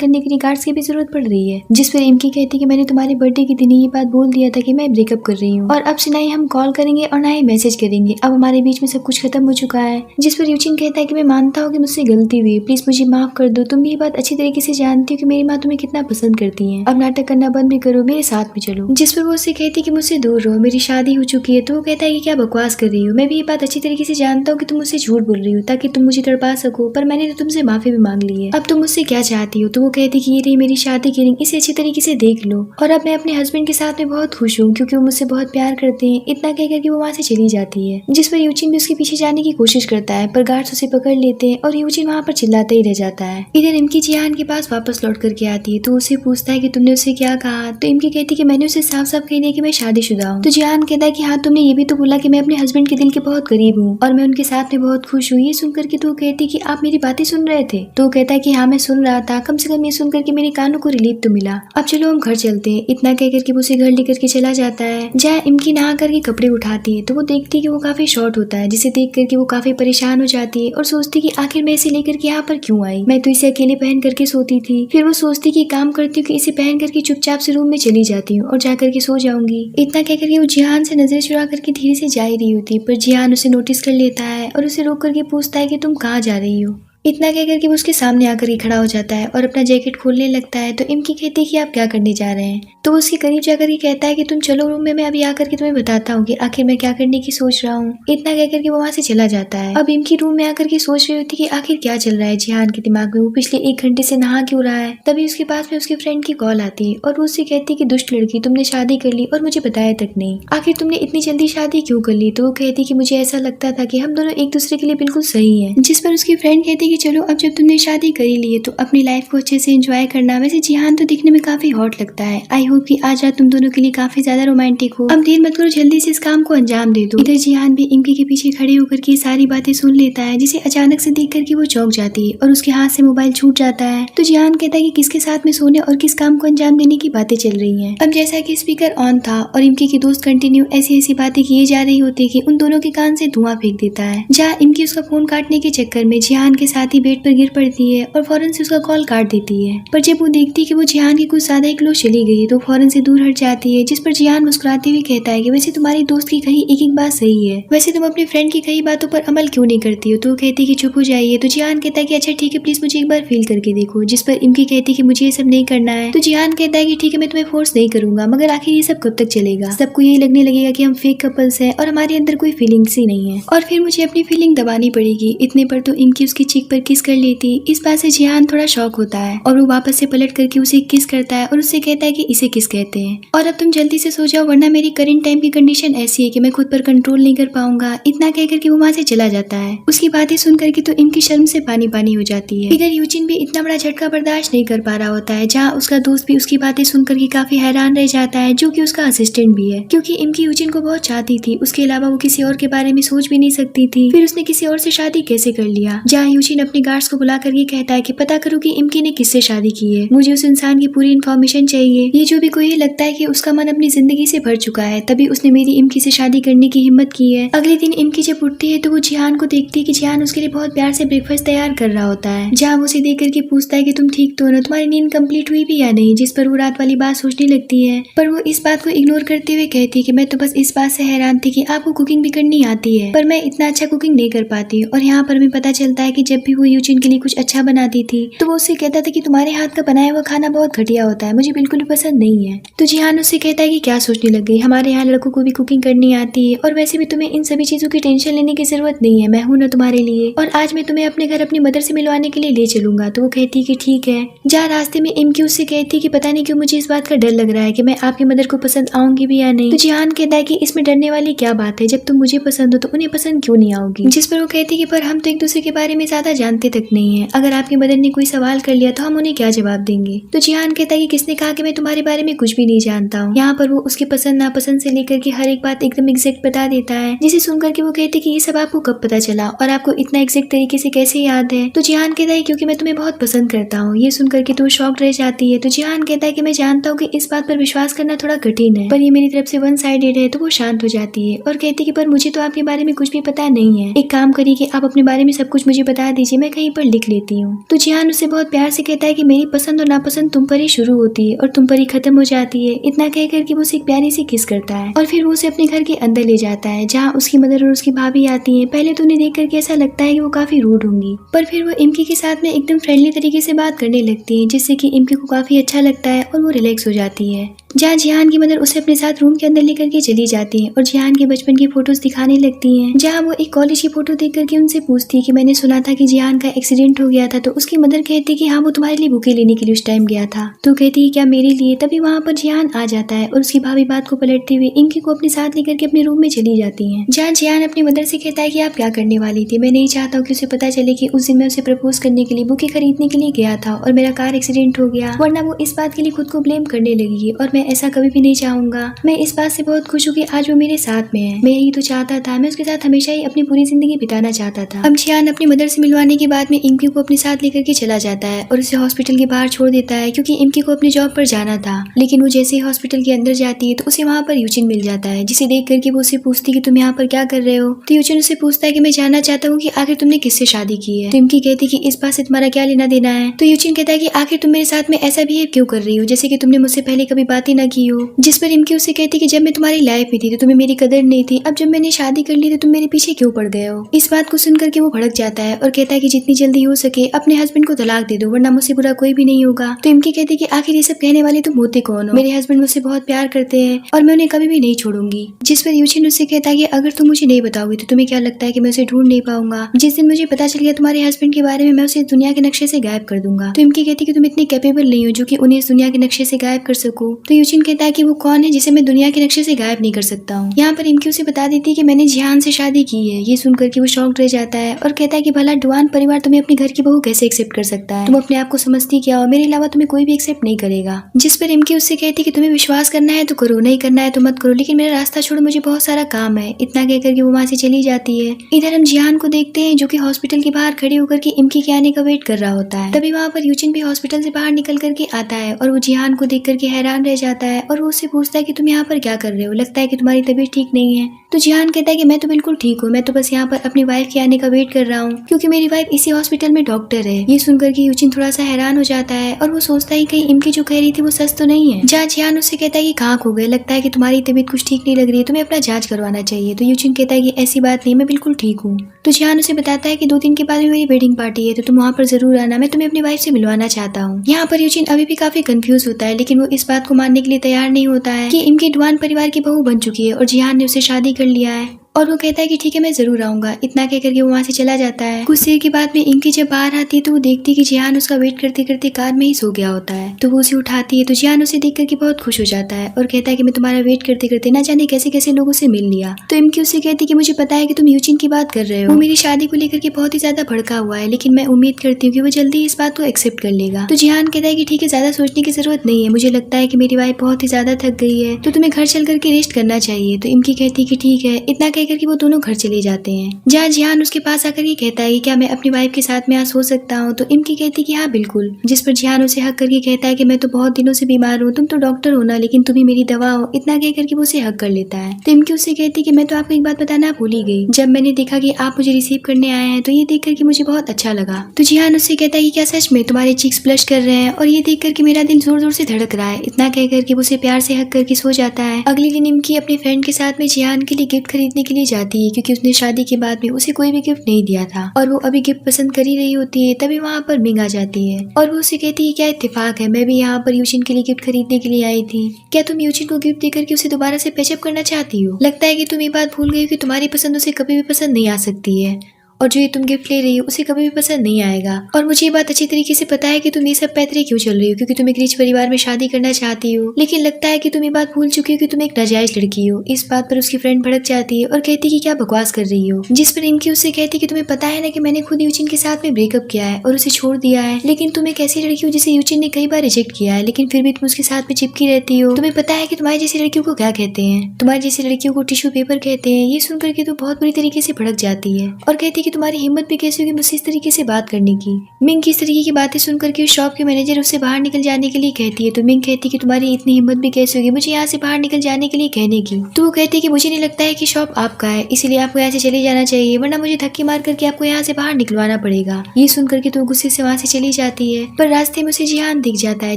करने के लिए गार्ड्स की भी जरूरत पड़ रही है। जिस पर इमकी कहती है कि मैंने तुम्हारे बर्थडे के दिन ये बात बोल दिया था कि मैं ब्रेकअप कर रही हूँ और अब से ना ही हम कॉल करेंगे और ना ही मैसेज करेंगे, अब हमारे बीच में सब कुछ खत्म हो चुका है। जिस पर यूजिन कहता है कि मैं मानता हूँ कि मुझसे गलती हुई, प्लीज मुझे माफ कर दो। तुम भी ये बात अच्छी तरीके से जानती हो कि मेरी माँ तुम्हें कितना पसंद करती है, अब नाटक करना बंद भी करो, मेरे साथ में चलो। जिस पर वो उससे कहती कि मुझसे दूर रहो, मेरी शादी हो चुकी है। तो वो कहता है कि क्या बकवास कर रही हो, मैं भी ये बात अच्छी तरीके से जानता हूँ कि तुम मुझसे झूठ बोल रही हो ताकि तुम मुझे तड़पा सको, पर मैंने तो तुमसे माफी भी मांग ली है, अब तुम मुझसे क्या चाहती हो। तो वो कहती कि ये रही मेरी शादी की रिंग, इसे अच्छी तरीके से देख लो और अब मैं अपने हस्बैंड के साथ में बहुत खुश हूँ क्योंकि वो मुझसे बहुत प्यार करते हैं। इतना कहकर के वो वहाँ से चली जाती है। जिस पर यूजिन भी उसके पीछे जाने की कोशिश करता है, पर गार्ड्स उसे पकड़ लेते हैं और यूजिन वहाँ पर चिल्लाता ही रह जाता है। इधर इमकी जिहान के पास वापस लौट करके आती है तो उसे पूछता है कि तुमने उसे क्या कहा। तो इमकी कहती कि मैंने उसे साफ साफ कह दिया कि मैं शादीशुदा हूँ। तो जिहान कहता है कि हाँ, तुमने ये भी तो बोला कि मैं अपने हस्बैंड के दिल के बहुत करीब हूँ और मैं उनके साथ में बहुत खुश हूँ। ये सुनकर के तो कहती कि आप मेरी बातें सुन रहे थे। तो कहता है कि हाँ, मैं सुन रहा था, कम से कम ये सुनकर के मेरे कानों को रिलीफ तो मिला। अब चलो हम घर चलते हैं। इतना कहकर के वो उसे घर लेकर के चला जाता है। जहाँ इमकी नहा करके कपड़े उठाती है तो वो देखती है कि वो काफी शॉर्ट होता है, जिसे देख करके वो काफी परेशान हो जाती है और सोचती कि आखिर मैं इसे लेकर के यहाँ पर क्यों आई, मैं तो इसे अकेले पहन करके सोती थी। फिर वो सोचती कि काम करती हूँ कि इसे पहन करके चुपचाप से रूम में चली जाती हूँ और जाकर के सो जाऊंगी। इतना कहकर के वो जिहान से नजर चुरा करके धीरे से जा ही रही होती, पर जिहान उसे नोटिस कर लेता है और उसे रोक करके पूछता है कि तुम कहाँ जा रही हो। इतना कहकर के वो उसके सामने आकर के खड़ा हो जाता है और अपना जैकेट खोलने लगता है। तो इमकी कहती है कि आप क्या करने जा रहे हैं। तो वो उसके करीब जाकर के कहता है कि तुम चलो रूम में, मैं अभी आकर के तुम्हें बताता हूँ कि आखिर मैं क्या करने की सोच रहा हूँ। इतना कहकर के वो वहाँ से चला जाता है। अब इमकी रूम में आकर के सोच रही होती कि आखिर क्या चल रहा है जिहान के दिमाग में, वो पिछले 1 घंटे से नहा क्यों रहा है। तभी उसके पास में उसके फ्रेंड की कॉल आती है और वो उससे कहती है कि दुष्ट लड़की, तुमने शादी कर ली और मुझे बताया तक नहीं, आखिर तुमने इतनी जल्दी शादी क्यों कर ली। तो वो कहती कि मुझे ऐसा लगता था कि हम दोनों एक दूसरे के लिए बिल्कुल सही है। जिस पर उसकी फ्रेंड कहती कि चलो अब जब तुमने शादी कर ही ली है तो अपनी लाइफ को अच्छे से एंजॉय करना। वैसे जिहान तो दिखने में काफी हॉट लगता है, आई होप कि आज रात तुम दोनों के लिए काफी ज्यादा रोमांटिक हो। अब देर मत करो, जल्दी से इस काम को अंजाम दे दो। इधर जिहान भी इमकी के पीछे खड़े होकर के सारी बातें सुन लेता है, जिसे अचानक से देख करके वो चौंक जाती है और उसके हाथ से मोबाइल छूट जाता है। तो जिहान कहता है कि किसके साथ में सोने और किस काम को अंजाम देने की बातें चल रही है। अब जैसा कि स्पीकर ऑन था और इमकी के दोस्त कंटिन्यू ऐसी ऐसी बातें किए जा रही होती कि उन दोनों के कान से धुआं फेंक देता है। जहाँ इमकी उसका फोन काटने के चक्कर में जिहान के साथ ही बेड पर गिर पड़ती है और फौरन से उसका कॉल काट देती है। पर जब वो देखती है कि वो जिहान की कुछ ज्यादा ही क्लोज चली गई तो फौरन से दूर हट जाती है। जिस पर जिहान मुस्कुराते हुए कहता है कि वैसे तुम्हारी दोस्त की कही एक एक बात सही है, वैसे तुम अपने फ्रेंड की कही बातों पर अमल क्यों नहीं करती हो। तो वो कहती है कि चुप हो जाइए। तो जिहान कहता है कि अच्छा ठीक है, प्लीज मुझे एक बार फील करके देखो। जिस पर इमकी कहती है कि मुझे ये सब नहीं करना है। तो जिहान कहता है कि ठीक है, मैं तुम्हें फोर्स नहीं करूंगा, मगर आखिर ये सब कब तक चलेगा। सबको यही लगने लगेगा कि हम फेक कपल्स हैं और हमारे अंदर कोई फीलिंग्स ही नहीं है और फिर मुझे अपनी फीलिंग दबानी पड़ेगी। इतने पर तो इमकी उसकी चीक पर किस कर लेती। इस बात से जिहान थोड़ा शॉक होता है और वो वापस से पलट करके उसे किस करता है और उससे कहता है कि इसे किस कहते हैं और अब तुम जल्दी से सो जाओ, वरना मेरी करंट टाइम की कंडीशन ऐसी है कि मैं खुद पर कंट्रोल नहीं कर पाऊंगा। इतना कहकर के वो वहाँ से चला जाता है। उसकी बातें सुन करके तो इनकी शर्म से पानी पानी हो जाती है। इधर यूजिन भी इतना बड़ा झटका बर्दाश्त नहीं कर पा रहा होता है, जहाँ उसका दोस्त भी उसकी बातें सुन करके काफी हैरान रह जाता है, जो कि उसका असिस्टेंट भी है, क्योंकि इनकी यूजिन को बहुत चाहती थी। उसके अलावा वो किसी और के बारे में सोच भी नहीं सकती थी। फिर उसने किसी और से शादी कैसे कर लिया। जहाँ यूजिन अपने गार्ड्स को बुला करके कहता है कि पता करो कि इमकी ने किससे शादी की है, मुझे उस इंसान की पूरी इन्फॉर्मेशन चाहिए। ये जो भी कोई लगता है कि उसका मन अपनी जिंदगी से भर चुका है, तभी उसने मेरी इमकी से शादी करने की हिम्मत की है। अगले दिन इमकी जब उठती है तो वो जिहान को देखती है कि जिहान उसके लिए बहुत प्यार से ब्रेकफास्ट तैयार कर रहा होता है। जहाँ वो उसे देख करके पूछता है कि तुम ठीक तो हो ना, तुम्हारी नींद कंप्लीट हुई भी या नहीं, जिस पर वो रात वाली बात सोचने लगती है। पर वो इस बात को इग्नोर करते हुए कहती है कि मैं तो बस इस बात से हैरान थी कि आपको कुकिंग भी करनी आती है, पर मैं इतना अच्छा कुकिंग नहीं कर पाती। और यहाँ पर हमें पता चलता है कि जब भी वो यूजिन के लिए कुछ अच्छा बनाती थी तो वो उससे कहता था कि तुम्हारे हाथ का बनाया हुआ खाना बहुत घटिया होता है, मुझे बिल्कुल भी पसंद नहीं है। तो जिहान उससे कहता है कि क्या सोचने लग गई, हमारे यहाँ लड़कों को भी कुकिंग करनी आती है, और वैसे भी तुम्हें इन सभी चीजों की टेंशन लेने की जरूरत नहीं है, मैं हूँ ना तुम्हारे लिए, और आज मैं तुम्हें अपने घर अपनी मदर से मिलवाने के लिए ले चलूंगा। तो वो कहती है कि ठीक है। जहाँ रास्ते में इमकी उससे कहती है कि पता नहीं क्यों मुझे इस बात का डर लग रहा है कि मैं आपकी मदर को पसंद आऊंगी भी या नहीं। तो जिहान कहता है कि इसमें डरने वाली क्या बात है, जब तुम मुझे पसंद हो तो उन्हें पसंद क्यों नहीं आओगी। जिस पर वो कहती है कि पर हम तो एक दूसरे के बारे में ज्यादा जानते तक नहीं है, अगर आपकी मदर ने कोई सवाल कर लिया तो हम उन्हें क्या जवाब देंगे। तो जिहान कहता है कि किसने कहा कि मैं तुम्हारे बारे में कुछ भी नहीं जानता हूँ। यहाँ पर वो उसके पसंद नापसंद से लेकर के हर एक बात एकदम एग्जैक्ट बता देता है, जिसे सुनकर के वो कहती है कि ये सब आपको कब पता चला और आपको इतना एग्जैक्ट तरीके से कैसे याद है। तो जिहान कहता है क्योंकि मैं तुम्हें बहुत पसंद करता हूँ। ये सुनकर के तो शॉक्ड रह जाती है। तो जिहान कहता है कि मैं जानता हूँ कि इस बात पर विश्वास करना थोड़ा कठिन है, पर ये मेरी तरफ से वन साइडेड है। तो वो शांत हो जाती है और कहती है कि पर मुझे तो आपके बारे में कुछ भी पता नहीं है, एक काम करिए कि आप अपने बारे में सब कुछ मुझे बता दीजिए, मैं कहीं पर लिख लेती हूँ। तो जिहान उससे बहुत प्यार से कहता है कि मेरी पसंद और नापसंद तुम पर ही शुरू होती है और तुम पर ही खत्म हो जाती है। इतना कह करके वो उसे एक प्यारी सी किस करता है और फिर वो उसे अपने घर के अंदर ले जाता है, जहाँ उसकी मदर और उसकी भाभी आती है। पहले तो उन्हें देख करके ऐसा लगता है कि वो काफी रूड होंगी, पर फिर वो इमकी के साथ में एकदम फ्रेंडली तरीके से बात करने लगती है, जिससे कि इमकी को काफी अच्छा लगता है और वो रिलैक्स हो जाती है। जहाँ जिहान की मदर उसे अपने साथ रूम के अंदर लेकर के चली जाती है और जिहान के बचपन की फोटोज दिखाने लगती हैं। जहाँ वो एक कॉलेज की फोटो देख करके उनसे पूछती है कि मैंने सुना था कि जिहान का एक्सीडेंट हो गया था। तो उसकी मदर कहती है कि हाँ, वो तुम्हारे लिए बुके लेने के लिए उस टाइम गया था। तो कहती है क्या मेरे लिए। तभी वहाँ पर जिहान आ जाता है और उसकी भाभी बात को पलटते हुए इमकी को अपने साथ लेकर के अपने रूम में चली जाती है। जहाँ जिहान अपनी मदर से कहता है कि आप क्या करने वाली थी, मैं नहीं चाहता हूँ कि उसे पता चले कि उस दिन मैं उसे प्रपोज करने के लिए बुके खरीदने के लिए गया था और मेरा कार एक्सीडेंट हो गया, वरना वो इस बात के लिए खुद को ब्लेम करने लगेगी और मैं ऐसा कभी भी नहीं चाहूंगा। मैं इस बात से बहुत खुश हूँ कि आज वो मेरे साथ में है, मैं यही तो चाहता था, मैं उसके साथ हमेशा ही अपनी पूरी जिंदगी बिताना चाहता था। अब जिहान अपनी मदर से मिलवाने के बाद में इमकी को अपने साथ लेकर के चला जाता है और उसे हॉस्पिटल के बाहर छोड़ देता है, क्योंकि इमकी को अपनी जॉब पर जाना था। लेकिन वो जैसे ही हॉस्पिटल के अंदर जाती है तो उसे वहाँ पर यूजिन मिल जाता है, जिसे देख करके वो उसे पूछती कि तुम यहाँ पर क्या कर रहे हो। तो यूजिन उसे पूछता है कि मैं जानना चाहता हूँ कि आखिर तुमने किससे शादी की है। तो इमकी कहती कि इस बात से तुम्हारा क्या लेना देना है। तो यूजिन कहता है कि आखिर तुम मेरे साथ में ऐसा बिहेव क्यों कर रही हो, जैसे कि तुमने मुझसे पहले कभी बात ही ना की हो। जिस पर इमकी उसे कहती कि जब मैं तुम्हारी लाइफ में थी तो तुम्हें मेरी कदर नहीं थी, अब जब मैंने शादी कर ली तो तुम मेरे पीछे क्यों पड़ गए हो। इस बात को सुनकर के वो भड़क जाता है और कहता है कि जितनी जल्दी हो सके अपने हस्बैंड को तलाक दे दो, वरना मुझसे बुरा कोई भी नहीं होगा। तो इमकी कहती कि आखिर ये सब कहने वाले तुम होते कौन हो, मेरे हस्बैंड मुझसे बहुत प्यार करते हैं और मैं उन्हें कभी भी नहीं छोड़ूंगी। जिस पर यूजिन उससे कहता है कि अगर तुम मुझे नहीं बताओगी तो तुम्हें क्या लगता है कि मैं उसे ढूंढ नहीं पाऊंगा। जिस दिन मुझे पता चल गया तुम्हारे हस्बैंड के बारे में, मैं उसे दुनिया के नक्शे से गायब कर दूंगा। तो इमकी कहती कि तुम इतनी कैपेबल नहीं हो जो कि उन्हें इस दुनिया के नक्शे से गायब कर सको। तो यूजिन कहता है कि वो कौन है जिसे मैं दुनिया के नक्शे से गायब नहीं कर सकता हूँ। यहाँ पर इमकी उसे बता देती है कि मैंने जिहान से शादी की है। ये सुनकर के वो शॉक्ड रह जाता है और कहता है कि भला डुआन परिवार तुम्हें अपने घर की बहू कैसे एक्सेप्ट कर सकता है, तुम अपने आप को समझती क्या हो, मेरे अलावा तुम्हें कोई भी एक्सेप्ट नहीं करेगा। जिस पर इमकी उससे कहती कि तुम्हें विश्वास करना है तो करो, नहीं करना है तो मत करो, लेकिन मेरा रास्ता छोड़ो, मुझे बहुत सारा काम है। इतना कहकर के वो वहाँ से चली जाती है। इधर हम जिहान को देखते हैं जो कि हॉस्पिटल के बाहर खड़े होकर के इमकी के आने का वेट कर रहा होता है। तभी वहाँ पर यूजिन भी हॉस्पिटल से बाहर निकल करके आता है और वो जिहान को देख करके हैरान रह जाता है और वो उससे पूछता है कि तुम यहाँ पर क्या कर रहे हो, लगता है कि तुम्हारी तबीयत ठीक नहीं है। तो जिहान कहता है कि मैं तो बिल्कुल ठीक हूँ, मैं तो बस यहाँ पर अपनी वाइफ के आने का वेट कर रहा हूँ, क्योंकि मेरी वाइफ इसी हॉस्पिटल में डॉक्टर है। ये सुनकर के यूजिन थोड़ा सा हैरान हो जाता है और वो सोचता है कहीं इमकी जो कह रही थी वो सच तो नहीं है। जहाँ जिहान उससे कहता है कि कहाँ खो गए, लगता है कि तुम्हारी तबीयत कुछ ठीक नहीं लग रही है, तुम्हें अपना जांच करवाना चाहिए। तो यूजिन कहता है कि ऐसी बात नहीं, मैं बिल्कुल ठीक हूँ। तो जिहान उसे बताता है कि 2 दिन के बाद मेरी वेडिंग पार्टी है, तो तुम वहाँ पर जरूर आना, मैं तुम्हें अपनी वाइफ से मिलवाना चाहता हूँ। यहाँ पर यूजिन अभी भी काफी कंफ्यूज होता है, लेकिन वो इस बात को मानने के लिए तैयार नहीं होता है कि इमकी डुआन परिवार की बहू बन चुकी है और जिहान ने उसे शादी कर लिया है। और वो कहता है कि ठीक है, मैं जरूर आऊंगा। इतना कह करके वो वहाँ से चला जाता है। कुछ देर के बाद में इमकी जब बाहर आती है तो वो देखती है कि जिहान उसका वेट करते करते कार में ही सो गया होता है। तो वो उसे उठाती है। तो जिहान उसे देख करके बहुत खुश हो जाता है और कहता है कि मैं तुम्हारा वेट करते करते ना जाने कैसे कैसे लोगों से मिल लिया। तो इमकी उससे कहती है कि मुझे पता है कि तुम यूजिन की बात कर रहे हो, वो मेरी शादी को लेकर के बहुत ही ज्यादा भड़का हुआ है, लेकिन मैं उम्मीद करती हूँ कि वो जल्दी इस बात को एक्सेप्ट कर लेगा। तो जिहान कहता है कि ठीक है, ज्यादा सोचने की जरूरत नहीं है, मुझे लगता है कि मेरी वाइफ बहुत ही ज्यादा थक गई है, तो तुम्हें घर चल करके रेस्ट करना चाहिए। तो इमकी कहती है कि ठीक है। इतना कहकर कि वो दोनों घर चले जाते हैं, जहाँ जिहान उसके पास आकर के कहता है कि क्या मैं अपनी वाइफ के साथ में आज सो सकता हूँ। तो इमकी कहती है कि हाँ बिल्कुल, जिस पर जिहान उसे हक करके कहता है कि मैं तो बहुत दिनों से बीमार हूँ, तुम तो डॉक्टर हो ना, लेकिन तुम ही मेरी दवा हो। इतना कहकर कि वो उसे हक कर लेता है। तो इमकी उससे कहती है कि मैं तो आपको एक बात बताना भूल ही गई, जब मैंने देखा कि आप मुझे रिसीव करने आए हैं तो ये देख करके मुझे बहुत अच्छा लगा। तो जिहान उससे कहता है कि क्या सच में तुम्हारे चीक्स ब्लश कर रहे हैं, और ये देख करके मेरा दिल जोर जोर से धड़क रहा है। इतना कहकर कि वो उसे प्यार से हक करके सो जाता है। अगले दिन इमकी अपने फ्रेंड के साथ में जिहान के लिए गिफ्ट खरीदने के लिए जाती है, क्योंकि उसने शादी के बाद में उसे कोई भी गिफ्ट नहीं दिया था और वो अभी गिफ्ट पसंद कर ही रही होती है। तभी वहाँ पर मिंग आ जाती है और वो उसे कहती है क्या इत्तेफाक है, मैं भी यहाँ पर यूजिन के लिए गिफ्ट खरीदने के लिए आई थी। क्या तुम यूजिन को गिफ्ट देकर के उसे दोबारा से पैचअप करना चाहती हो? लगता है कि तुम ये बात भूल गई हो कि तुम्हारी पसंद उसे कभी भी पसंद नहीं आ सकती है, और जो ये तुम गिफ्ट ले रही हो उसे कभी भी पसंद नहीं आएगा। और मुझे ये बात अच्छी तरीके से पता है कि तुम ये सब पैतरे क्यों चल रही हो, क्योंकि तुम एक रिच परिवार में शादी करना चाहती हो। लेकिन लगता है कि तुम ये बात भूल चुकी हो कि तुम एक नाजायज लड़की हो। इस बात पर उसकी फ्रेंड भड़क जाती है और कहती है कि क्या बकवास कर रही हो, जिस पर इमकी उससे कहती है कि तुम्हें पता है ना कि मैंने खुद यूजिन के साथ में ब्रेकअप किया है और उसे छोड़ दिया है, लेकिन तुम एक ऐसी लड़की हो जिसे यूजिन ने कई बार रिजेक्ट किया है, लेकिन फिर भी तुम उसके साथ में चिपकी रहती हो। तुम्हें पता है कि तुम्हारी जैसी लड़कियों को क्या कहते हैं? तुम्हारी जैसी लड़कियों को टिश्यू पेपर कहते हैं। ये सुनकर के तो बहुत बुरी तरीके से भड़क जाती है और कहती है कि तुम्हारी हिम्मत भी कैसे होगी मुझसे इस तरीके से बात करने की। मिंग की इस तरीके की बातें सुनकर के शॉप के मैनेजर उससे बाहर निकल जाने के लिए कहती है। तो मिंग कहती है कि तुम्हारी इतनी हिम्मत भी कैसे होगी मुझे यहाँ से बाहर निकल जाने के लिए कहने की। तो वो कहती है कि मुझे नहीं लगता है कि शॉप आपका है, इसीलिए आपको यहाँ से चले जाना चाहिए, वरना मुझे धक्के मार करके आपको यहाँ से बाहर निकलवाना पड़ेगा। ये सुनकर के तो गुस्से से वहाँ से चली जाती है, पर रास्ते में उसे जिहान दिख जाता है,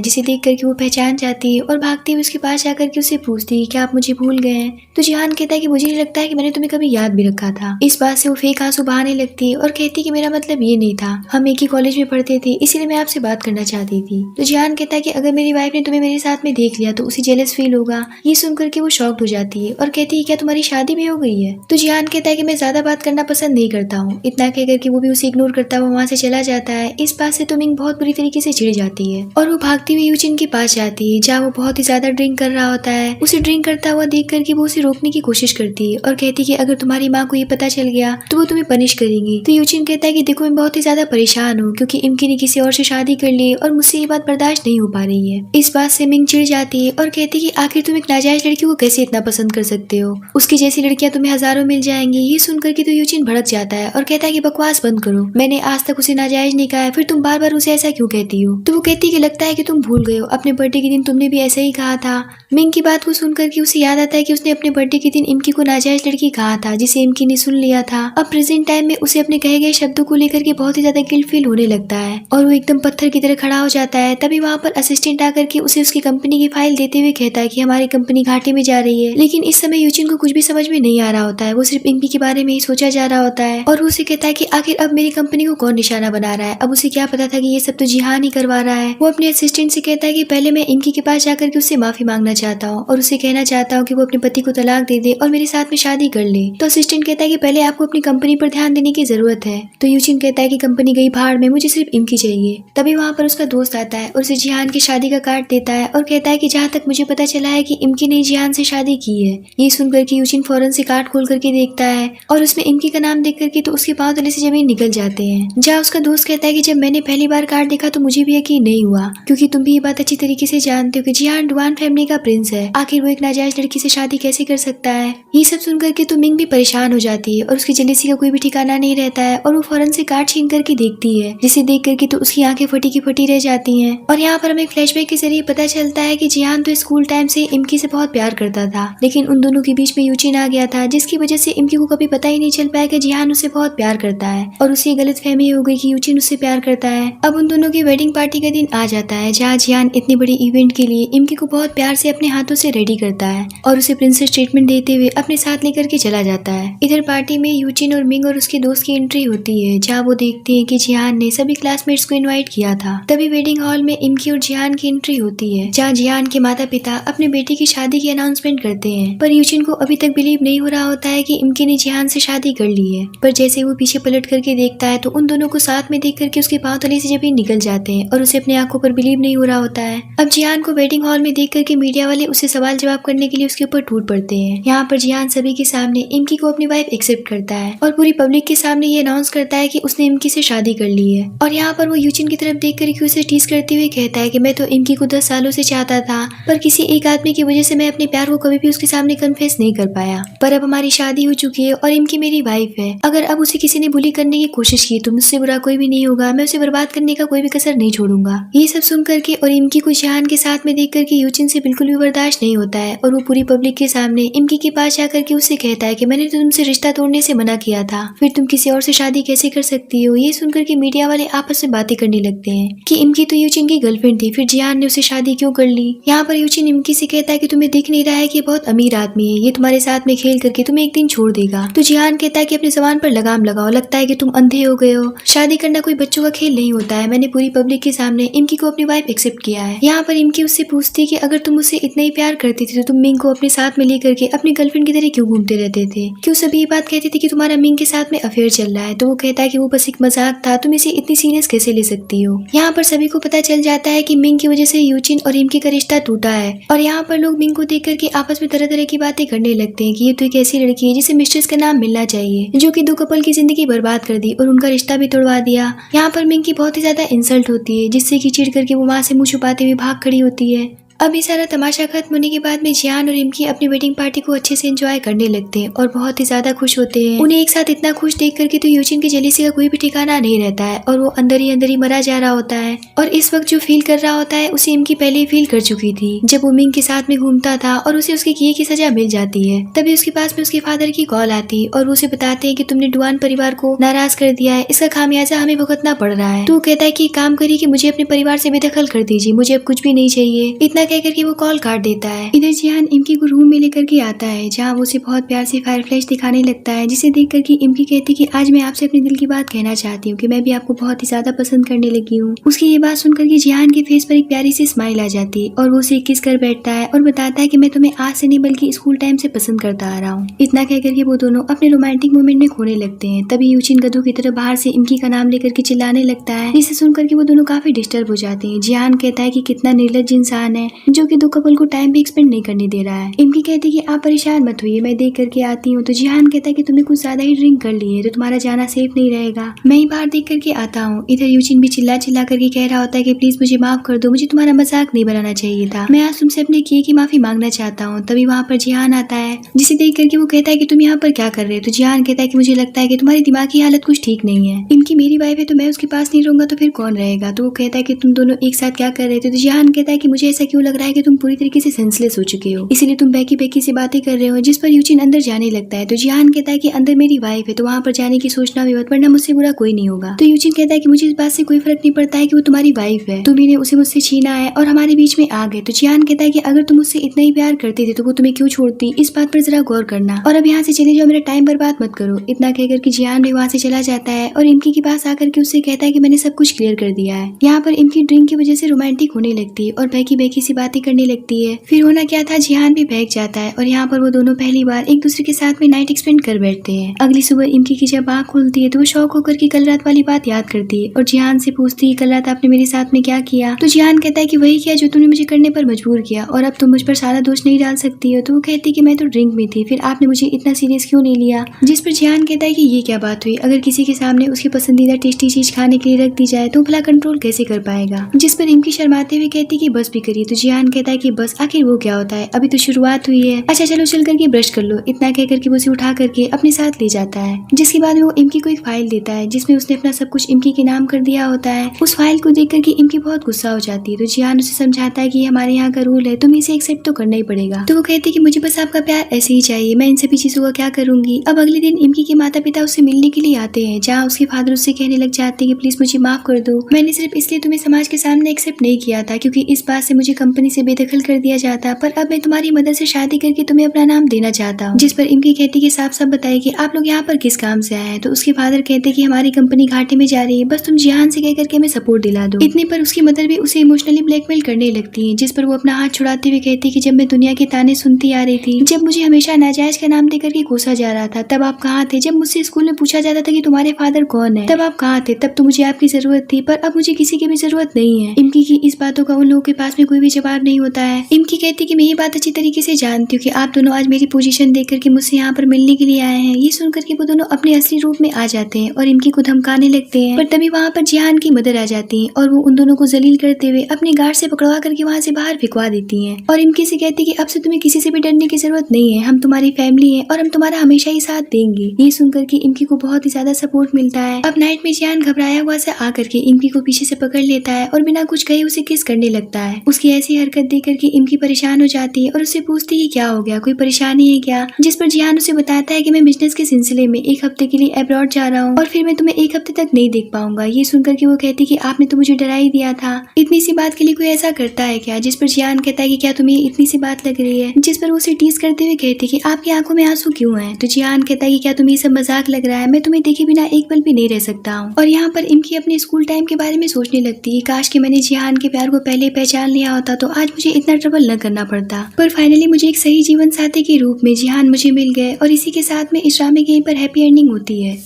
जिसे देख करके वो पहचान जाती है और भागती हुई उसके पास जाकर के उससे पूछती है क्या आप मुझे भूल गए हैं? तो जिहान कहता है कि मुझे नहीं लगता है कि मैंने तुम्हें कभी याद भी रखा था। इस बात से वो फेक आंसू बहाने लगती है और कहती है कि मेरा मतलब ये नहीं था, हम एक ही कॉलेज में पढ़ते थे, इसीलिए मैं आपसे बात करना चाहती थी। तो जिहान कहता है कि अगर मेरी वाइफ ने तुम्हें मेरे साथ में देख लिया तो उसे जेलस फील होगा। ये सुनकर के वो शॉक्ड हो जाती है और कहती है क्या तुम्हारी शादी भी हो गई है? तो जिहान कहता है कि मैं ज्यादा बात करना पसंद नहीं करता हूँ। इतना कहकर के वो भी उसे इग्नोर करता हुआ वहाँ से चला जाता है। इस बात से तो मिंग बहुत बुरी तरीके से चिढ़ जाती है और वो भागती हुई यूजिन के पास जाती है, जहाँ वो बहुत ही ज्यादा ड्रिंक कर रहा होता है। उसे ड्रिंक करता हुआ देख करके वो उसे रोकने की कोशिश करती है और कहती है कि अगर तुम्हारी माँ को ये पता चल गया तो वो तुम्हें पनिश करेंगी। तो यूजिन कहता है कि देखो मैं बहुत ही ज्यादा परेशान हूँ, क्योंकि इमकी ने किसी और से शादी कर ली और मुझसे ये बात बर्दाश्त नहीं हो पा रही है। इस बात से मिंग चिढ़ जाती है और कहती है कि आखिर तुम एक नाजायज लड़की को कैसे इतना पसंद कर सकते हो, उसकी जैसी लड़कियां तुम्हें हजारों मिल जाएंगी। ये सुनकर के तो यूजिन भड़क जाता है और कहता है कि बकवास बंद करो, मैंने आज तक उसे नाजायज नहीं कहा है, फिर तुम बार बार उसे ऐसा क्यों कहती हो? तो वो कहती है कि लगता है कि तुम भूल गए हो, अपने बर्थडे के दिन तुमने भी ऐसा ही कहा था। मिंग की बात को सुनकर के उसे याद आता है कि उसने अपने बर्थडे के दिन इमकी को नाजायज लड़की कहा था, जिसे इमकी ने सुन लिया था। अब प्रेजेंट टाइम में उसे अपने कहे गए शब्दों को लेकर के बहुत ही ज्यादा गिल्ट फील होने लगता है और वो एकदम पत्थर की तरह खड़ा हो जाता है। तभी वहाँ पर असिस्टेंट आकर के उसे उसकी कंपनी की फाइल देते हुए कहता है कि हमारी कंपनी घाटे में जा रही है। लेकिन इस समय यूजिन को कुछ भी समझ में नहीं आ रहा होता है, वो सिर्फ इमकी के बारे में ही सोचा जा रहा होता है और वो उसे कहता है कि आखिर अब मेरी कंपनी को कौन निशाना बना रहा है। अब उसे क्या पता था कि ये सब तो जिहान ही करवा रहा है। वो अपने असिस्टेंट से कहता है कि पहले मैं इमकी के पास जाकर के उससे माफी मांगना चाहता हूँ और उसे कहना चाहता हूँ कि वो अपने पति को तलाक दे दे और मेरे साथ में शादी कर ले। तो असिस्टेंट कहता है कि पहले आपको अपनी कंपनी पर ध्यान देने की जरूरत है। तो यूजिन कहता है कि कंपनी गई भाड़ में, मुझे सिर्फ इमकी चाहिए। तभी वहाँ पर उसका दोस्त आता है और उसे जिहान की शादी का कार्ड देता है और कहता है कि जहाँ तक मुझे पता चला है कि इमकी ने जिहान से शादी की है। ये सुनकर के यूजिन फौरन से कार्ड खोल करके देखता है और उसमें इमकी का नाम देख करके तो उसके पांव तले से जमीन निकल जाते हैं। जहाँ उसका दोस्त कहता है कि जब मैंने पहली बार कार्ड देखा तो मुझे भी यकीन नहीं हुआ, क्योंकि तुम भी ये बात अच्छी तरीके से जानते हो कि जिहान डुआन फैमिली का प्रिंस है, आखिर वो एक नाजायज लड़की से शादी कैसे कर सकता है। ये सब सुनकर के तो मिंग भी परेशान हो जाती है और उसकी जेलसी का कोई भी ठिकाना नहीं रहता है और वो फौरन से कार्ड छीन करके देखती है, जिसे देख करके तो उसकी आंखें फटी की फटी रह जाती हैं। और यहाँ पर हमें फ्लैशबैक के जरिए पता चलता है कि जिहान तो स्कूल टाइम से इमकी से बहुत प्यार करता था, लेकिन उन दोनों के बीच में यूजिन आ गया था, जिसकी वजह से इमकी को कभी पता ही नहीं चल पाया कि जिहान उससे बहुत प्यार करता है और उसे गलत फहमी हो गई कि यूजिन उससे प्यार करता है। अब उन दोनों की वेडिंग पार्टी का दिन आ जाता है, जहाँ जिहान इतनी बड़ी इवेंट के लिए इमकी को बहुत प्यार से अपने हाथों से रेडी करता है और उसे प्रिंसेस ट्रीटमेंट देते हुए अपने साथ लेकर के चला जाता है। इधर पार्टी में यूजिन और मिंग और उसके दोस्त की एंट्री होती है, जहाँ वो देखते हैं कि जिहान ने सभी क्लासमेट्स को इनवाइट किया था। तभी वेडिंग हॉल में इमकी और जिहान की एंट्री होती है, जहाँ जिहान के माता पिता अपने बेटे की शादी की अनाउंसमेंट करते हैं। पर यूजिन को अभी तक बिलीव नहीं हो रहा होता है कि इमकी ने जिहान से शादी कर ली है। पर जैसे वो पीछे पलट करके देखता है तो उन दोनों को साथ में देख करके उसके पांव तले से जमीन निकल जाते हैं और उसे अपनी आंखों पर बिलीव नहीं हो रहा होता है। अब जिहान को वेडिंग हॉल में देख करके मीडिया वाले उसे सवाल जवाब करने के लिए उसके ऊपर टूट पड़ते हैं। यहाँ पर जिहान सभी के सामने इमकी को अपनी वाइफ एक्सेप्ट करता है और पूरी पब्लिक के के सामने ये अनाउंस करता है कि उसने इमकी से शादी कर ली है। और यहाँ पर वो यूजिन की तरफ देख कर उसे टीज करते हुए कहता है कि मैं तो इमकी को 10 सालों से चाहता था, पर किसी एक आदमी की वजह से मैं अपने प्यार को कभी भी उसके सामने कन्फेस नहीं कर पाया। पर अब हमारी शादी हो चुकी है और इमकी मेरी वाइफ है। अगर अब उसे किसी ने बुली करने की कोशिश की तो मुझसे बुरा कोई भी नहीं होगा। मैं उसे बर्बाद करने का कोई भी कसर नहीं छोड़ूंगा। ये सब सुन करके और इमकी को जिहान के साथ में देख करके यूजिन से बिल्कुल भी बर्दाश्त नहीं होता है और वो पूरी पब्लिक के सामने इमकी के पास जाकर के उससे कहता है कि मैंने तो तुमसे रिश्ता तोड़ने से मना किया था, फिर तुम किसी और से शादी कैसे कर सकती हो। ये सुनकर के मीडिया वाले आपस में बातें करने लगते हैं कि इमकी तो यूजिन की गर्लफ्रेंड थी, फिर जिहान ने उसे शादी क्यों कर ली। यहाँ पर यूजिन इमकी से कहता है कि तुम्हें दिख नहीं रहा है कि बहुत अमीर आदमी है, ये तुम्हारे साथ में खेल करके तुम्हें एक दिन छोड़ देगा। तो जिहान कहता है कि अपने ज़बान पर लगाम लगाओ, लगता है कि तुम अंधे हो गए हो। शादी करना कोई बच्चों का खेल नहीं होता है। मैंने पूरी पब्लिक के सामने इमकी को अपनी वाइफ एक्सेप्ट किया है। यहाँ पर इमकी उससे पूछती है कि अगर तुम उससे इतना ही प्यार करती थी तो तुम मिंग को अपने साथ में लेकर के अपनी गर्लफ्रेंड की तरह क्यों घूमते रहते थे, क्यों सभी ये बात कहते थे कि तुम्हारा मिंग के साथ में अफेयर चल रहा है। तो वो कहता है कि वो बस एक मजाक था, तुम इसे इतनी सीरियस कैसे ले सकती हो। यहाँ पर सभी को पता चल जाता है कि मिंग की वजह से यूजिन और इमकी का रिश्ता टूटा है और यहाँ पर लोग मिंग को देख करके आपस में तरह तरह की बातें करने लगते हैं कि ये तो एक ऐसी लड़की है जिसे मिस्ट्रेस का नाम मिलना चाहिए, जो कि दो कपल की जिंदगी बर्बाद कर दी और उनका रिश्ता भी तोड़वा दिया। यहाँ पर मिंग की बहुत ही ज्यादा इंसल्ट होती है, जिससे कि चिढ़ करके वो वहाँ से मुंह छुपाते हुए भाग खड़ी होती है। अब ये सारा तमाशा खत्म होने के बाद में जिहान और इमकी अपनी वेडिंग पार्टी को अच्छे से एंजॉय करने लगते हैं और बहुत ही ज्यादा खुश होते हैं। उन्हें एक साथ इतना खुश देख करके तो यूजिन की जेलसी का कोई भी ठिकाना नहीं रहता है और वो अंदर ही मरा जा रहा होता है। और इस वक्त जो फील कर रहा होता है उसे इमकी पहले ही फील कर चुकी थी, जब वो मिंग के साथ में घूमता था और उसे उसके किए की सजा मिल जाती है। तभी उसके पास में उसके फादर की कॉल आती और वो उसे बताते हैं कि तुमने डुआन परिवार को नाराज कर दिया है, इसका खामियाजा हमें भुगतना पड़ रहा है। तो वो कहता है कि काम करिए कि मुझे अपने परिवार से बेदखल कर दीजिए, मुझे अब कुछ भी नहीं चाहिए। इतना कह करके वो कॉल काट देता है। इधर जिहान इमकी को रूम में लेकर के आता है, जहाँ वो उसे बहुत प्यार से फायर फ्लैश दिखाने लगता है, जिसे देख करके इमकी कहती कि आज मैं आपसे अपने दिल की बात कहना चाहती हूँ कि मैं भी आपको बहुत ही ज्यादा पसंद करने लगी हूँ। उसकी ये बात सुनकर के जिहान के फेस पर एक प्यारी सी स्माइल आ जाती है और वो उसे किस कर बैठता है और बताता है कि मैं तुम्हें आज से नहीं बल्कि स्कूल टाइम से पसंद करता आ रहा हूँ। इतना कह करके वो दोनों अपने रोमांटिक मोमेंट में खोने लगते हैं। तभी यूजिन गधों की तरह बाहर से इमकी का नाम लेकर के चिल्लाने लगता है, जिसे सुनकर के वो दोनों काफी डिस्टर्ब हो जाते हैं। जिहान कहता है कि कितना निर्लज्ज इंसान है जो कि दो कपल को टाइम भी एक्सपेंड नहीं करने दे रहा है। इमकी कहती है कि आप परेशान मत होइए, मैं देख करके आती हूँ। तो जिहान कहता है कि तुमने कुछ ज्यादा ही ड्रिंक कर ली है तो तुम्हारा जाना सेफ नहीं रहेगा, मैं ही बाहर देख करके आता हूँ। इधर यूजिन भी चिल्ला चिल्ला करके कह रहा होता है कि प्लीज मुझे माफ कर दो, मुझे तुम्हारा मजाक नहीं बनाना चाहिए था, मैं आज तुमसे अपने किए की माफी मांगना चाहता हूँ। तभी वहाँ पर जिहान आता है, जिसे देख करके वो कहता है कि तुम यहाँ पर क्या कर रहे हो। तो जिहान कहता है कि मुझे लगता है कि तुम्हारी दिमागी हालत कुछ ठीक नहीं है, इनकी मेरी वाइफ है तो मैं उसके पास नहीं रहूंगा तो फिर कौन रहेगा। तो वो कहता है कि तुम दोनों एक साथ क्या कर रहे थे। तो जिहान कहता है कि मुझे ऐसा क्यों लग रहा है कि तुम पूरी तरीके से सेंसलेस हो चुके हो, इसीलिए तुम बेकी बेकी से बातें कर रहे हो। जिस पर यूजिन अंदर जाने लगता है। तो जिहान कहता है कि अंदर मेरी वाइफ है तो वहाँ पर जाने की सोचना भी मत, वरना मुझसे बुरा कोई नहीं होगा। तो यूजिन कहता है कि मुझे इस बात से कोई फर्क नहीं पड़ता है कि वो तुम्हारी वाइफ है, तुम्ही ने उसे मुझसे छीना है और हमारे बीच में आ गए। तो जिहान कहता है कि अगर तुम मुझसे इतना ही प्यार करते थे तो वो तुम्हें क्यों छोड़ती, इस बात पर जरा गौर करना और अब यहाँ से चले जाओ, मेरा टाइम बर्बाद मत करो। इतना कहकर कि जिहान भी वहाँ से चला जाता है और इमकी के पास आकर के उससे कहता है कि मैंने सब कुछ क्लियर कर दिया है। यहाँ पर इमकी ड्रिंक की वजह से रोमांटिक होने लगती है और बेकी बेकी सी बातें करने लगती है। फिर होना क्या था, जिहान भी बहक जाता है और यहाँ पर वो दोनों पहली बार एक दूसरे के साथ में नाइट एक्सपेंड कर बैठते हैं। अगली सुबह इमकी की जब आँख खुलती है तो वो शौक होकर की कल रात वाली बात याद करती है और जिहान से पूछती है कल रात आपने मेरे साथ में क्या किया। तो जिहान कहता है कि वही किया जो तुमने मुझे करने पर मजबूर किया और अब तुम मुझ पर सारा दोष नहीं डाल सकती हो। तो वो कहती है कि मैं तो ड्रिंक में थी, फिर आपने मुझे इतना सीरियस क्यों नहीं लिया। जिस पर जिहान कहता है कि ये क्या बात हुई, अगर किसी के सामने उसकी पसंदीदा टेस्टी चीज खाने के लिए रख दी जाए तो भला कंट्रोल कैसे कर पाएगा। जिस पर इमकी शर्माते हुए कहती कि बस भी करिए। तो जिहान कहता है कि बस, आखिर वो क्या होता है, अभी तो शुरुआत हुई है, अच्छा चलो चल करके ब्रश कर लो। इतना कह करके वो उसे उठा करके अपने साथ ले जाता है, जिसके बाद में वो इमकी को एक फाइल देता है जिसमें उसने अपना सब कुछ इमकी के नाम कर दिया होता है। उस फाइल को देख करके इमकी बहुत गुस्सा हो जाती है। तो जिहान उसे समझाता है कि ये हमारे यहाँ का रूल है, तुम्हें इसे एक्सेप्ट तो करना ही पड़ेगा। तो वो कहती है कि मुझे बस आपका प्यार ऐसे ही चाहिए, मैं इन सभी चीजों का क्या करूंगी। अब अगले दिन इमकी के माता पिता उससे मिलने के लिए आते हैं, जहाँ उसके फादर उससे कहने लग जाते हैं कि प्लीज मुझे माफ कर दो, मैंने सिर्फ इसलिए तुम्हें समाज के सामने एक्सेप्ट नहीं किया था क्योंकि इस बात से मुझे कंपनी से बेदखल कर दिया जाता, पर अब मैं तुम्हारी मदद से शादी करके तुम्हें अपना नाम देना चाहता हूँ। जिस पर इमकी कहती कि साफ साफ बताइए कि आप लोग यहाँ पर किस काम से आए हैं। तो उसके फादर कहते कि हमारी कंपनी घाटे में जा रही है, बस तुम जिहान से कह करके हमें सपोर्ट दिला दो। इतने पर उसकी मदर भी उसे इमोशनली ब्लैकमेल करने लगती है, जिस पर वो अपना हाथ छुड़ाते हुए कहती कि जब मैं दुनिया के ताने सुनती आ रही थी, जब मुझे हमेशा नाजायज का नाम देकर के कोसा जा रहा था, तब आप कहाँ थे। जब मुझसे स्कूल में पूछा जाता था कि तुम्हारे फादर कौन है, तब आप कहाँ थे। तब तो मुझे आपकी जरूरत थी, पर अब मुझे किसी की भी जरूरत नहीं है। इमकी की इस बातों का उन लोगों के पास में कोई भी जवाब जवाब नहीं होता है। इमकी कहती कि मैं ये बात अच्छी तरीके से जानती हूँ कि आप दोनों आज मेरी पोजीशन देख करके मुझसे यहाँ पर मिलने के लिए आए हैं। ये सुनकर के वो दोनों अपने असली रूप में आ जाते हैं और इमकी को धमकाने लगते हैं, पर तभी वहाँ पर जिहान की मदर आ जाती है और वो उन दोनों को जलील करते हुए अपने गार्ड से पकड़वा करके वहाँ से बाहर फेंकवा देती है और इमकी से कहती है कि अब से तुम्हें किसी से भी डरने की जरूरत नहीं है, हम तुम्हारी फैमिली है और हम तुम्हारा हमेशा ही साथ देंगे। ये सुनकर के इमकी को बहुत ही ज्यादा सपोर्ट मिलता है। अब नाइट में जिहान घबराया हुआ से आकर के इमकी को पीछे से पकड़ लेता है और बिना कुछ कहे उसे किस करने लगता है। उसकी ऐसी हरकत देख करके इमकी परेशान हो जाती है और उससे पूछती है क्या हो गया, कोई परेशानी है क्या, जिस पर जिहान उसे बताता है कि मैं बिजनेस के सिलसिले में एक हफ्ते के लिए अब्रॉड जा रहा हूँ और फिर मैं तुम्हें एक हफ्ते तक नहीं देख पाऊंगा। ये सुनकर के वो कहती कि आपने तो मुझे डरा ही दिया था, इतनी सी बात के लिए कोई ऐसा करता है क्या, जिस पर जिहान कहता है कि क्या तुम्हें इतनी सी बात लग रही है, जिस पर वो उसे टीज करते हुए कहती कि आपकी आंखों में आंसू क्यों है। तो जिहान कहता है कि क्या तुम्हें ये सब मजाक लग रहा है, मैं तुम्हें देखे बिना एक पल भी नहीं रह सकता हूँ। और यहाँ पर इमकी अपने स्कूल टाइम के बारे में सोचने लगती है, काश कि मैंने जिहान के प्यार को पहले पहचान लिया होता तो आज मुझे इतना ट्रबल न करना पड़ता। पर फाइनली मुझे एक सही जीवन साथी के रूप में जिहान मुझे मिल गए और इसी के साथ में इस ड्रामे के पर हैप्पी एंडिंग होती है।